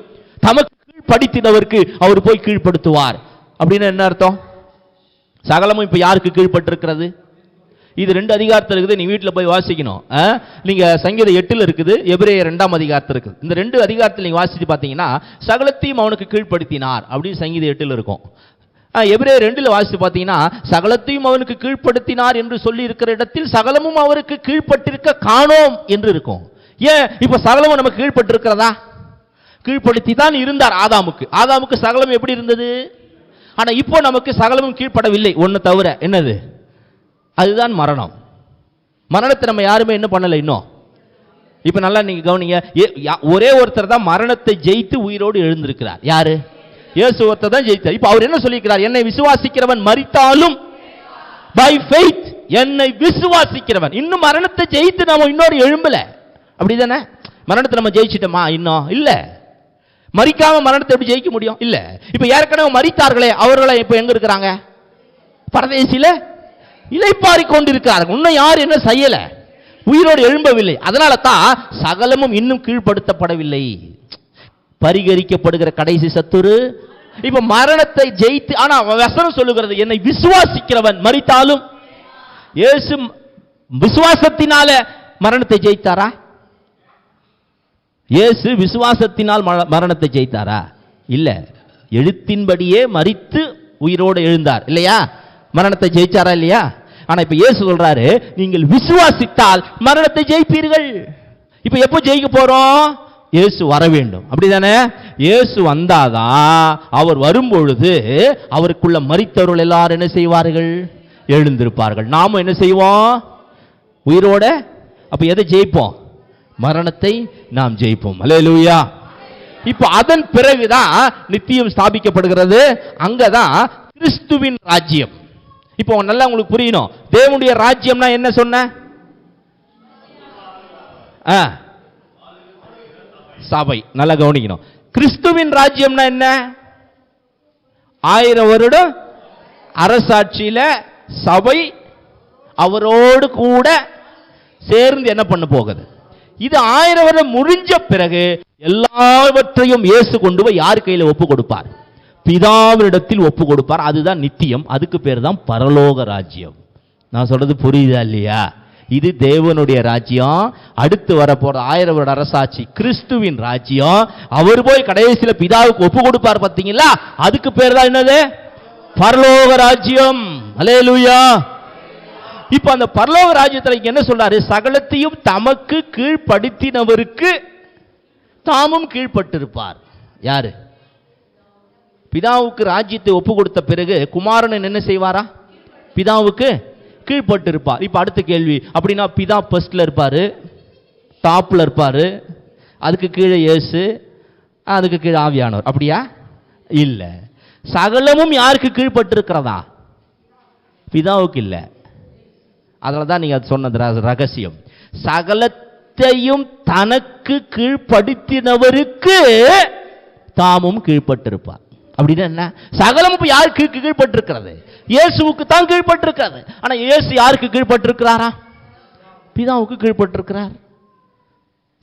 தமக்கு கீழ்ப்படுத்தினவருக்கு அவர் போய் கீழ்ப்படுத்துவார். அப்படின்னு என்ன அர்த்தம்? சகலமும் இப்ப யாருக்கு கீழ்ப்பட்டிருக்கிறது? இது 2 அதிகாரத்தில் இருக்குது. நீ வீட்டில் போய் வாசிக்கணும். நீங்க சங்கீதம் 8 இருக்குது, எபிரேயர் 2 அதிகாரத்தில் இருக்குது. இந்த 2 அதிகாரத்தில் நீங்க வாசிச்சு பார்த்தீங்கன்னா சகலத்தையும் அவனுக்கு கீழ்ப்படுத்தினார் அப்படின்னு சங்கீதம் 8 இருக்கும். எபிரேயர் 2 வாசிச்சு பார்த்தீங்கன்னா சகலத்தையும் அவனுக்கு கீழ்ப்படுத்தினார் என்று சொல்லி இருக்கிற இடத்தில் சகலமும் அவருக்கு கீழ்ப்பட்டிருக்க காணோம் என்று இருக்கும். ஏன் இப்ப சகலமும் நமக்கு கீழ்ப்பட்டிருக்கிறதா? கீழ்ப்படுத்தி தான் இருந்தார் ஆதாமுக்கு. ஆதாமுக்கு சகலம் எப்படி இருந்தது? ஆனா இப்போ நமக்கு சகலமும் கீழ்ப்படவில்லை, ஒன்னு தவிர. என்னது? அதுதான் மரணம். மரணத்தை நம்ம யாருமே என்ன பண்ணல இன்னும். இப்ப நல்லா நீங்க கவனிங்க. ஒரே ஒருத்தர் தான் மரணத்தை ஜெயித்து உயிரோடு எழுந்திருக்கிறார். யாரு? இயேசு ஒருத்தர் தான் ஜெயித்தார். இப்ப அவர் என்ன சொல்லியிருக்கிறார்? என்னை விசுவாசிக்கிறவன் மரித்தாலும் பை ஃபெய்த், என்னை விசுவாசிக்கிறவன். இன்னும் மரணத்தை ஜெயித்து நாம இன்னொரு எழும்பல, அப்படிதானே? மரணத்தை நம்ம ஜெயிச்சிட்டோமா? இன்னும் இல்ல. மரிக்காம மரணத்தை எப்படி ஜெயிக்க முடியும்? இல்ல. இப்ப ஏற்கனவே மரித்தார்களே, அவர்களை இப்ப எங்க இருக்கிறாங்க? பரதேசில இளைப்பாறிக் கொண்டிருக்கிறார்கள். இன்னும் யார் என்ன செய்யல, உயிரோடு எழும்பவில்லை. அதனால தான் சகலமும் இன்னும் கீழ்ப்படுத்தப்படவில்லை. பரிகரிக்கப்படுகிற கடைசி சத்துரு இப்ப மரணத்தை ஜெயித்து. ஆனா வசனம் சொல்லுகிறது, என்னை விசுவாசிக்கிறவன் மரித்தாலும். இயேசு விசுவாசத்தினால மரணத்தை ஜெயித்தாரா? இயேசு விசுவாசத்தினால் மரணத்தை ஜெயித்தாரா? இல்ல. எழுத்தின்படியே மரித்து உயிரோடு எழுந்தார், இல்லையா? மரணத்தை ஜெயிச்சாரா இல்லையா? ஆனா இப்ப இயேசு சொல்றாரு, நீங்கள் விசுவாசித்தால் மரணத்தை ஜெயிப்பீர்கள். இப்ப எப்போ ஜெயிக்க போறோம்? இயேசு வர வேண்டும், அப்படிதானே? இயேசு வந்தாதான், அவர் வரும்பொழுது அவருக்குள்ள மரித்தவர்கள் எல்லாரும் என்ன செய்வார்கள்? எழுந்திருப்பார்கள். நாமும் என்ன செய்வோம்? உயிரோட. அப்ப எதை ஜெயிப்போம்? மரணத்தை நாம் ஜெயிப்போம். அல்லேலூயா. இப்ப அதன் பிறகுதான் நித்தியம் ஸ்தாபிக்கப்படுகிறது. அங்கதான் கிறிஸ்துவின் ராஜ்யம். இப்போ நல்லா உங்களுக்கு புரியணும். தேவனுடைய ராஜ்யம்னா என்ன சொன்ன? சபை. நல்லா கவனிக்கணும். கிறிஸ்துவின் ராஜ்யம்னா என்ன? 1000 வருடம் அரசாட்சியில சபை அவரோடு கூட சேர்ந்து என்ன பண்ண போகுது? இது 1000 வருடம் முடிஞ்ச பிறகு எல்லாவற்றையும் இயேசு கொண்டு போய் யார் கையில ஒப்பு கொடுப்பார்? பிதாவினிடத்தில் ஒப்பு கொடுப்பார். அதுதான் நித்தியம். அதுக்கு பேர் தான் பரலோக ராஜ்யம். நான் சொல்றது புரியுதா இல்லையா? இது தேவனுடைய ராஜ்யம். அடுத்து வரப்போற 1000 வருட அரசாட்சி கிறிஸ்துவின் ராஜ்யம். அவர் போய் கடைசியில பிதாவுக்கு ஒப்பு கொடுப்பார், பார்த்தீங்களா? அதுக்கு பேர் தான் என்னது? பரலோக ராஜ்யம். அல்லேலூயா. இப்ப அந்த பரலோக ராஜ்யத்துல என்ன சொல்றாரு? சகலத்தையும் தமக்கு கீழ்ப்படுத்தினவருக்கு தாமும் கீழ்ப்பட்டிருப்பார். யாரு? பிதாவுக்கு ராஜ்யத்தை ஒப்பு கொடுத்த பிறகு குமாரன் என்ன செய்வாரா? பிதாவுக்கு கீழ்ப்பட்டிருப்பார். இப்ப அடுத்த கேள்வி, அப்படின்னா பிதா ஃபர்ஸ்ட்ல இருப்பாரு, டாப்ல இருப்பாரு, அதுக்கு கீழே இயேசு, அதுக்கு கீழே ஆவியானவர், அப்படியா? இல்ல. சகலமும் யாருக்கு கீழ்ப்பட்டிருக்கிறதா? பிதாவுக்கு இல்ல. அதனால தான் நீங்க சொன்னது ரகசியம். சகல சகலத்தையும் தனக்கு கீழ்ப்படுத்தினவருக்கு தாமும் கீழ்ப்பட்டிருப்பார். அப்படின்னா என்ன? சகலமும் யாருக்கு கீழ்ப்பட்டிருக்கிறது? இயேசுவுக்கு தான் கீழ்ப்பட்டிருக்கிறது. ஆனா இயேசு யாருக்கு கீழ்ப்பட்டிருக்கிறாரா? பிதாவுக்கு கீழ்ப்பட்டிருக்கிறார்.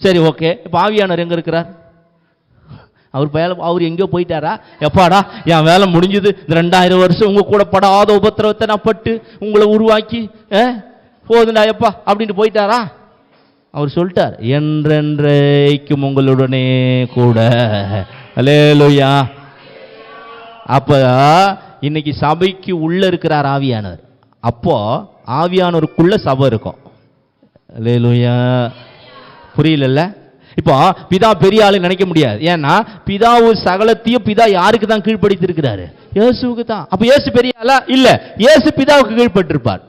சரி, ஓகே. இப்ப ஆவியானவர் எங்க இருக்கிறார்? அவர் எங்கேயோ போயிட்டாரா? எப்பாடா என் வேலை முடிஞ்சது, இந்த 2000 வருஷம் உங்க கூட படாத உபத்திரவத்தை நான் பட்டு உங்களை உருவாக்கி போதுண்டா எப்பா அப்படின்ட்டு போயிட்டாரா? அவர் சொல்லிட்டார், என்றென்றைக்கும் உங்களுடனே கூட. அல்லேலூயா. அப்ப இன்னைக்கு சபைக்கு உள்ள இருக்கிறார் ஆவியானவர். அப்போ ஆவியானவருக்குள்ள சபை இருக்கும். அல்லேலூயா. புரியல? இப்போ பிதா பெரிய ஆளு நினைக்க முடியாது. ஏன்னா பிதாவு சகலத்தையும் பிதா யாருக்கு தான் கீழ்ப்படுத்தி இருக்கிறாரு? இயேசுவுக்கு தான். அப்ப இயேசு பெரிய ஆளா? இல்ல, இயேசு பிதாவுக்கு கீழ்ப்பட்டிருப்பார்.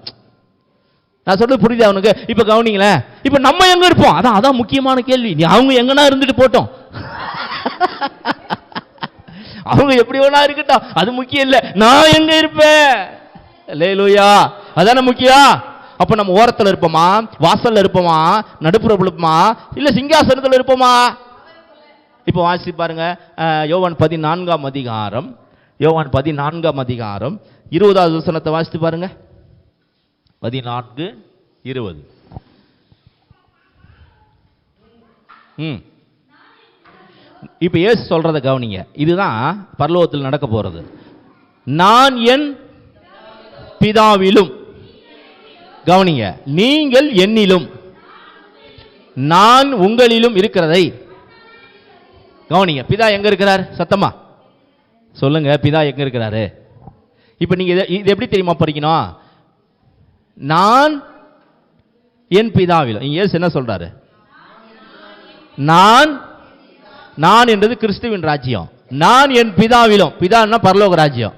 நான் சொல்றது புரியுது அவனுக்கு? இப்ப கவனிங்களேன், இப்ப நம்ம எங்க இருப்போம்? அதான் முக்கியமான கேள்வி. நீ அவங்க எங்கன்னா இருந்துட்டு போட்டோம், அவங்க எப்படி வேணா இருக்கட்டும், அது முக்கியம் இல்ல. நான் எங்க இருப்பேன்? அல்லேலூயா. அதான முக்கியம். அப்ப நம்ம ஓரத்தில் இருப்போமா, வாசல்ல இருப்போமா, நடுப்புற இருப்போமா, இல்ல சிங்காசனத்தில் இருப்போமா? இப்ப வாசி பாருங்க, யோவான் 14ஆம் அதிகாரம், யோவான் 14ஆம் அதிகாரம் 20வது வசனத்தை வாசித்து பாருங்க. 14:20. இப்ப இயேசு சொல்றத கவனிங்க. இதுதான் பரலோகத்தில் நடக்க போறது. நான் என் பிதாவிலும், கவனிங்க, நீங்கள் என்னிலும் நான் உங்களிலும் இருக்கிறதை கவனிங்க. பிதா எங்க இருக்கிறார்? சத்தமா சொல்லுங்க, பிதா எங்க இருக்கிறாரு? இப்ப நீங்க இது எப்படி தெரியுமா படிக்கணும்? நான் என் பிதாவிலும். இயேசு என்ன சொல்றாரு? நான் என்றது கிறிஸ்துவின் ராஜ்யம். நான் என் பிதாவிலும். பிதான்னா பரலோக ராஜ்யம்.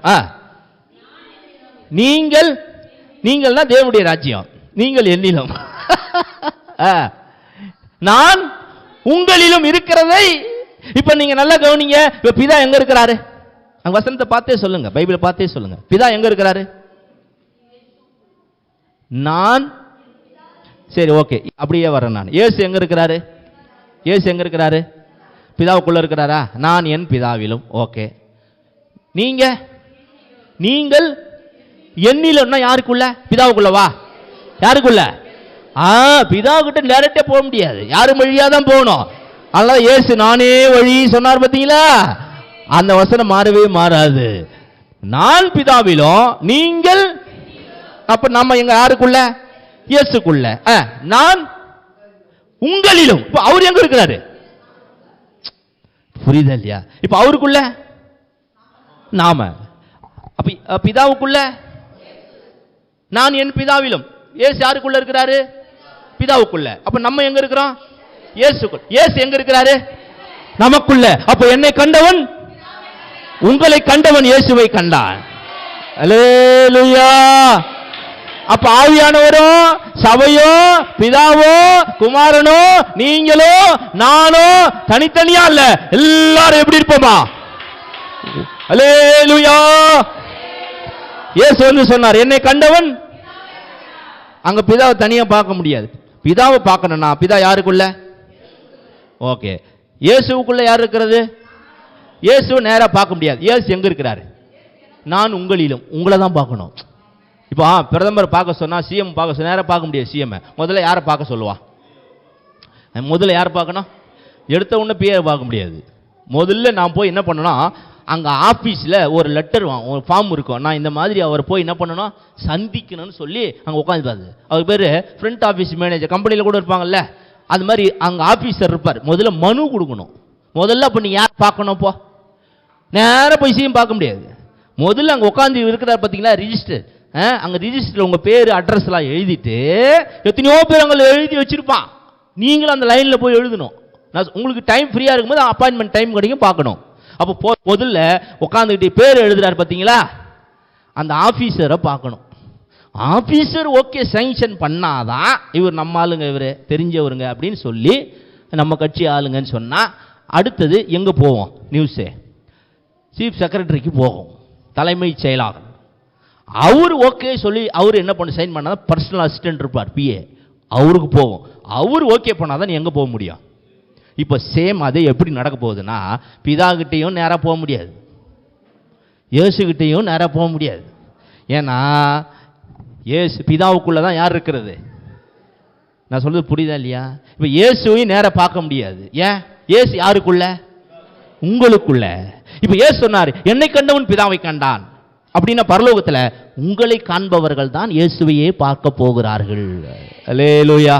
நீங்கள்னா தேவனுடைய ராஜ்யம். நீங்கள் என்னிலும் நான் உங்களிலும் இருக்கிறதை. இப்ப நீங்க நல்லா கவனிங்க. இப்ப பிதா எங்க இருக்கிறாரு? அங்க வசனத்தை பார்த்தே சொல்லுங்க, பைபிளை பார்த்தே சொல்லுங்க. பிதா எங்க இருக்கிறாரு? நான். சரி, ஓகே, அப்படியே வரேன் நான். இயேசு எங்க இருக்கிறாரு? இயேசு எங்க இருக்கிறாரு? பிதாவுக்குள்ள இருக்கிறாரா? நான் என் பிதாவிலும். ஓகே. நீங்கள் என்னிலும்னா யாருக்குள்ள? பிதாவுக்குள்ளவா? யாருக்குள்ள? பிதாவுக்கிட்ட டைரக்டா போக முடியாது, யாரும் வழியா தான் போகணும். அதனால இயேசு நானே வழி சொன்னார். பார்த்தீங்களா? அந்த வசனம் மாறவே மாறாது. நான் பிதாவிலும், நீங்கள். அப்ப நம்ம எங்க யாருக்குள்ள? இயேசுக்குள்ள. நான் உங்களிலும். இப்ப அவர் எங்க இருக்கிறாரு? புரியுதா இல்லையா? இப்ப அவருக்குள்ள நாம. அப்ப பிதாவுக்குள்ள நான் என் பிதாவிலும். இயேசு யாருக்குள்ள இருக்கிறாரு? பிதாவுக்குள்ள. அப்ப நம்ம எங்க இருக்கிறோம்? இயேசுக்குள்ள. இயேசு எங்க இருக்கிறாரு? நமக்குள்ள. அப்ப என்னை கண்டவன் உங்களை கண்டவன் இயேசுவை கண்டான். அல்லேலூயா. அப்ப ஆவியானவரோ, சபையோ, பிதாவோ, குமாரனோ, நீங்களோ, நானோ தனித்தனியா இல்ல, எல்லாரும் எப்படி இருப்போமா? அல்லேலூயா. இயேசு வந்து சொன்னார், என்னை கண்டவன். அங்க பிதாவை தனியா பார்க்க முடியாது. பிதாவை பார்க்கணும்னா பிதா யாருக்குள்ள? ஓகே. இயேசுக்குள்ள யார் இருக்கிறது? இயேசு நேரா பார்க்க முடியாது. இயேசு எங்க இருக்கிறாரு? நான் உங்களிலும். உங்களை தான் பார்க்கணும். இப்போ பிரதமர் பார்க்க சொன்னா, சிஎம் பார்க்க சொன்னா நேரம் பார்க்க முடியாது. சிஎம் முதல்ல யாரை பார்க்க சொல்லுவா? முதல்ல யாரை பார்க்கணும்? எடுத்த உடனே பிஏ பார்க்க முடியாது. முதல்ல நான் போய் என்ன பண்ணணும், அங்கே ஆஃபீஸில் ஒரு லெட்டர் ஒரு ஃபார்ம் இருக்கும், நான் இந்த மாதிரி அவர் போய் என்ன பண்ணணும், சந்திக்கணும்னு சொல்லி அங்கே உட்காந்துப்பாரு. அவர் பேர் ஃப்ரண்ட் ஆஃபீஸ் மேனேஜர், கம்பெனியில் கூட இருப்பாங்கல்ல, அது மாதிரி அங்கே ஆஃபீஸர் இருப்பார். முதல்ல மனு கொடுக்கணும். முதல்ல அப்போ நீங்கள் யார் பார்க்கணும்? போ நேராக போய் சிஎம் பார்க்க முடியாது. முதல்ல அங்கே உட்காந்து இருக்கிறார் பார்த்தீங்களா, ரிஜிஸ்டர். அங்கே ரிஜிஸ்டரில் உங்கள் பேர் அட்ரஸ்லாம் எழுதிட்டு, எத்தனையோ பேர் அங்கே எழுதி வச்சுருப்பான். நீங்களும் அந்த லைனில் போய் எழுதணும். நான் உங்களுக்கு டைம் ஃப்ரீயாக இருக்கும்போது அப்பாயின்மெண்ட் டைம் கிடைக்கும், பார்க்கணும். அப்போ முதல்ல உட்காந்துக்கிட்டு பேர் எழுதுறாரு பார்த்தீங்களா, அந்த ஆஃபீஸரை பார்க்கணும். ஆஃபீஸர் ஓகே சேங்ஷன் பண்ணாதான் இவர் நம்ம ஆளுங்க, இவர் தெரிஞ்சவருங்க அப்படின்னு சொல்லி நம்ம கட்சி ஆளுங்கன்னு சொன்னால், அடுத்தது எங்கே போவோம்? நியூஸே சீஃப் செக்ரட்டரிக்கு போகும், தலைமை செயலாளர். அவர் ஓகே சொல்லி அவர் என்ன பண்ண சைன் பண்ணால் பர்சனல் அசிஸ்டன்ட் இருப்பார், பிஏ. அவருக்கு போகும். அவர் ஓகே பண்ணாதான் நீ எங்கே போக முடியும்? இப்போ சேம் அதே எப்படி நடக்க போகுதுன்னா, பிதாகிட்டையும் நேராக போக முடியாது, இயேசுகிட்டையும் நேராக போக முடியாது. ஏன்னா இயேசு பிதாவுக்குள்ளே தான் யார் இருக்கிறது? நான் சொல்றது புரியுதா இல்லையா? இப்போ இயேசுவையும் நேராக பார்க்க முடியாது. ஏன்? இயேசு யாருக்குள்ள? உங்களுக்குள்ள. இப்போ இயேசு சொன்னார், என்னை கண்டவன் பிதாவை கண்டான் அப்படின்னா பரலோகத்தில் உங்களை காண்பவர்கள் தான் இயேசுவையே பார்க்க போகிறார்கள். அல்லேலூயா.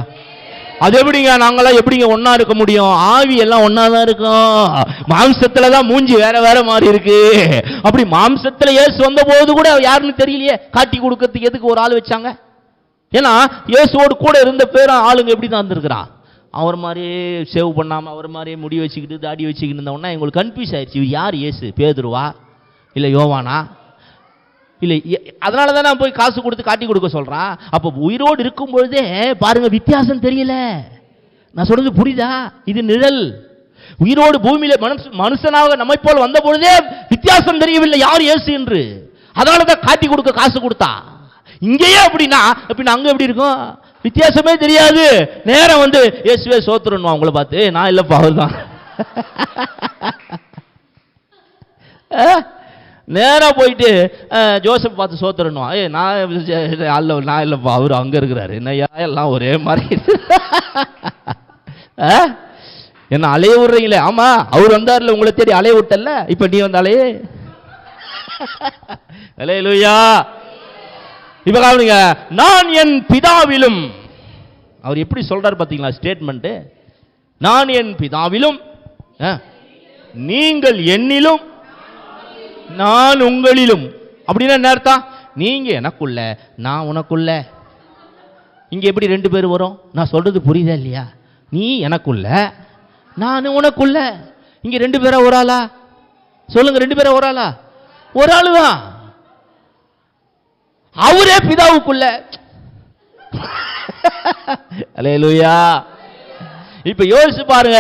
அது எப்படிங்க? நாங்களாம் எப்படிங்க ஒன்னா இருக்க முடியும்? ஆவி எல்லாம் ஒன்னா தான் இருக்கும். மாம்சத்துல தான் மூஞ்சி வேற வேற மாதிரி இருக்கு. அப்படி மாம்சத்துல இயேசு வந்த போது கூட யாருன்னு தெரியலையே, காட்டி கொடுக்கறதுக்கு எதுக்கு ஒரு ஆள் வச்சாங்க? ஏன்னா இயேசுவோடு கூட இருந்த பேரும் ஆளுங்க எப்படி தான் இருந்திருக்கிறான். அவர் மாதிரியே சேவ் பண்ணாம அவர் மாதிரியே முடி வச்சுக்கிட்டு தாடி வச்சுக்கிட்டு இருந்தவொன்னா எங்களுக்கு கன்ஃபியூஸ் ஆயிடுச்சு. யார் இயேசு? பேதுருவா இல்லை யோவானா? இல்லை. அதனால தான் நான் போய் காசு கொடுத்து காட்டி கொடுக்க சொல்றான். அப்போ உயிரோடு இருக்கும் பொழுதே பாருங்க வித்தியாசம் தெரியல. நான் சொல்றது புரியுதா? இது நிழல். உயிரோடு பூமியில மனுஷனாக நம்மை போல் வந்த பொழுதே வித்தியாசம் தெரியவில்லை யார் இயேசு என்று. அதனால தான் காட்டி கொடுக்க காசு கொடுத்தா. இங்கேயே அப்படின்னா அங்க எப்படி இருக்கும்? வித்தியாசமே தெரியாது. நேரம் வந்து இயேசுவே சோத்துறணும் அவங்கள பார்த்து, நான் இல்லப்பா அவர் தான். நேரா போயிட்டு ஜோசப் பார்த்து சோத்துறணும். நான் இல்லப்பா அவர் அங்க இருக்கிறாரு. என்னையா எல்லாம் ஒரே மாதிரி என்ன அலைய விடுறீங்களே? ஆமா, அவர் வந்தார்ல உங்களை தேடி அலைய விட்டல்ல, இப்ப நீ வந்தாலே. அல்லேலூயா. இப்ப கவனிங்க, நான் என் பிதாவிலும், அவர் எப்படி சொல்றாரு பாத்தீங்களா ஸ்டேட்மெண்ட்? நான் என் பிதாவிலும் நீங்கள் என்னிலும் நான் உங்களிலும். அப்படின்னா என்ன அர்த்தம்? நீங்க எனக்குள்ள நான் உனக்குள்ள. இங்க எப்படி ரெண்டு பேர் வரும்? நான் சொல்றது புரியுதா இல்லையா? நீ எனக்குள்ள நான் உனக்குள்ள. இங்க ரெண்டு பேரா ஒரு ஆளா? சொல்லுங்க, ரெண்டு பேரா ஒரு ஆளா? ஒரு ஆளுதான். அவரே பிதாவுக்குள்ள. அல்லேலூயா. இப்ப யோசிச்சு பாருங்க,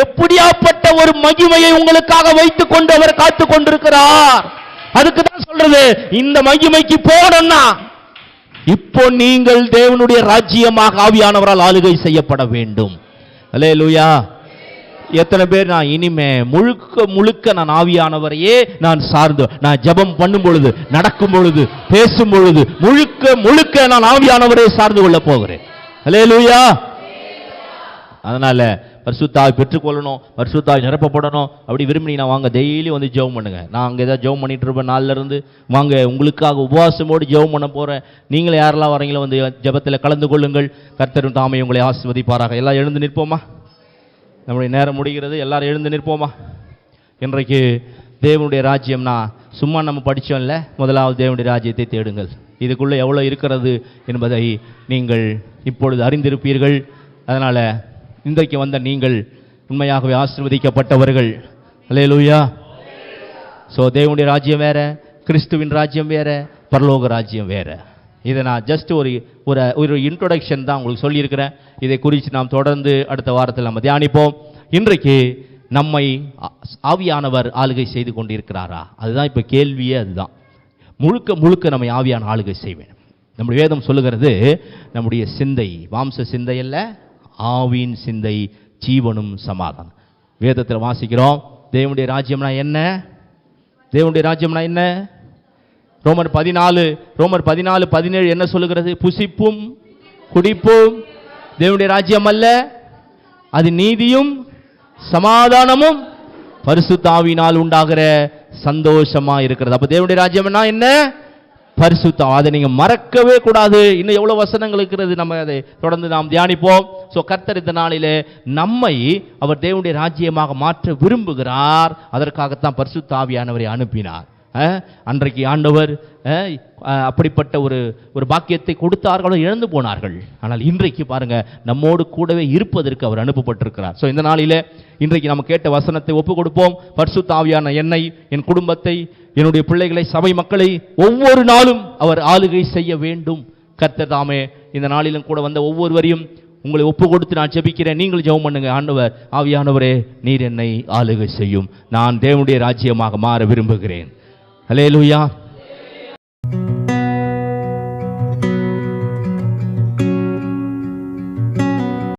எப்படியாப்பட்ட ஒரு மகிமையை உங்களுக்காக வைத்துக் கொண்டு அவர் காத்துக் கொண்டிருக்கிறார். அதுக்கு தான் சொல்றது, இந்த மகிமைக்கு போகணும்னா இப்போ நீங்கள் தேவனுடைய ராஜ்யமாக ஆவியானவரால் ஆளுகை செய்யப்பட வேண்டும். அல்லேலூயா. எத்தனை பேர் நான் இனிமே முழுக்க முழுக்க நான் ஆவியானவரையே நான் சார்ந்து, நான் ஜெபம் பண்ணும் பொழுது, நடக்கும் பொழுது, பேசும் பொழுது முழுக்க முழுக்க நான் ஆவியானவரை சார்ந்து கொள்ள போகிறேன். அல்லேலூயா. அதனால பரிசுத்தாவை பெற்றுக்கொள்ளணும், பரிசுத்தாவை நிரப்பப்படணும். அப்படி விரும்பினீங்கன்னா வாங்க, டெய்லி வந்து ஜெபம் பண்ணுங்க. நான் அங்கே ஏதாவது ஜெபம் பண்ணிட்டு இருப்பேன் நாளில் இருந்து. வாங்க, உங்களுக்காக உபவாசமோடு ஜெபம் பண்ண போகிறேன். நீங்களே யாரெல்லாம் வரீங்களோ வந்து ஜெபத்தில் கலந்து கொள்ளுங்கள். கர்த்தரும் தாமே உங்களை ஆசீர்வதிப்பாராக. எல்லாம் எழுந்து நிற்போமா? நம்முடைய நேரம் முடிகிறது. எல்லாரும் எழுந்து நிற்போமா? இன்றைக்கு தேவனுடைய ராஜ்யம்னா சும்மா நம்ம படித்தோம் இல்லை, முதலாவது தேவனுடைய ராஜ்யத்தை தேடுங்கள். இதுக்குள்ளே எவ்வளோ இருக்கிறது என்பதை நீங்கள் இப்பொழுது அறிந்திருப்பீர்கள். அதனால் இன்றைக்கு வந்த நீங்கள் உண்மையாகவே ஆசீர்வதிக்கப்பட்டவர்கள். அல்லேலூயா. ஸோ தேவனுடைய ராஜ்யம் வேற, கிறிஸ்துவின் ராஜ்யம் வேற, பரலோக ராஜ்யம் வேற. இதை நான் ஜஸ்ட் ஒரு இன்ட்ரோடக்ஷன் தான் உங்களுக்கு சொல்லியிருக்கிறேன். இதை குறித்து நாம் தொடர்ந்து அடுத்த வாரத்தில் நம்ம தியானிப்போம். இன்றைக்கு நம்மை ஆவியானவர் ஆளுகை செய்து கொண்டிருக்கிறாரா? அதுதான் இப்போ கேள்வியே. அதுதான் முழுக்க முழுக்க நம்மை ஆவியான ஆளுகை செய்வேன். நம்முடைய வேதம் சொல்லுகிறது, நம்முடைய சிந்தை மாம்ச சிந்தை அல்ல, ஆவியின் சிந்தை ஜீவனும் சமாதானம். வேதத்தில் வாசிக்கிறோம், தேவனுடைய ராஜ்யம்னா என்ன? தேவனுடைய ராஜ்யம்னா என்ன? ரோமர் 14:17 என்ன சொல்லுகிறது? புசிப்பும் குடிப்பும் தேவனுடைய ராஜ்யம் அல்ல, அது நீதியும் சமாதானமும் பரிசுத்த ஆவியினால் உண்டாகிற சந்தோஷமா இருக்கிறது. அப்ப தேவனுடைய ராஜ்யம்னா என்ன? பரிசுத்தம். அதை நீங்க மறக்கவே கூடாது. இன்னும் எவ்வளவு வசனங்கள் இருக்கிறது, நம்ம அதை தொடர்ந்து நாம் தியானிப்போம். சோ கர்த்தர் இந்த நாளிலே நம்மை அவர் தேவனுடைய ராஜ்யமாக மாற்ற விரும்புகிறார். அதற்காகத்தான் பரிசுத்த ஆவியானவரை அனுப்பினார். அன்றைக்கு ஆண்டவர் அப்படிப்பட்ட ஒரு பாக்கியத்தை கொடுத்தார்களோ, இழந்து போனார்கள். ஆனால் இன்றைக்கு பாருங்க, நம்மோடு கூடவே இருப்பதற்கு அவர் அனுப்பப்பட்டிருக்கிறார். ஸோ இந்த நாளிலே இன்றைக்கு நம்ம கேட்ட வசனத்தை ஒப்புக் கொடுப்போம். பரிசுத்த ஆவியான என்னை, என் குடும்பத்தை, என்னுடைய பிள்ளைகளை, சபை மக்களை ஒவ்வொரு நாளும் அவர் ஆளுகை செய்ய வேண்டும். கர்த்தர் தாமே இந்த நாளிலும் கூட வந்த ஒவ்வொருவரையும் உங்களை ஒப்பு கொடுத்து நான் ஜெபிக்கிறேன். நீங்கள் ஜெபம் பண்ணுங்க. ஆண்டவர், ஆவியானவரே, நீர் என்னை ஆளுகை செய்யும். நான் தேவனுடைய ராஜ்யமாக மாற விரும்புகிறேன். அல்லேலூயா.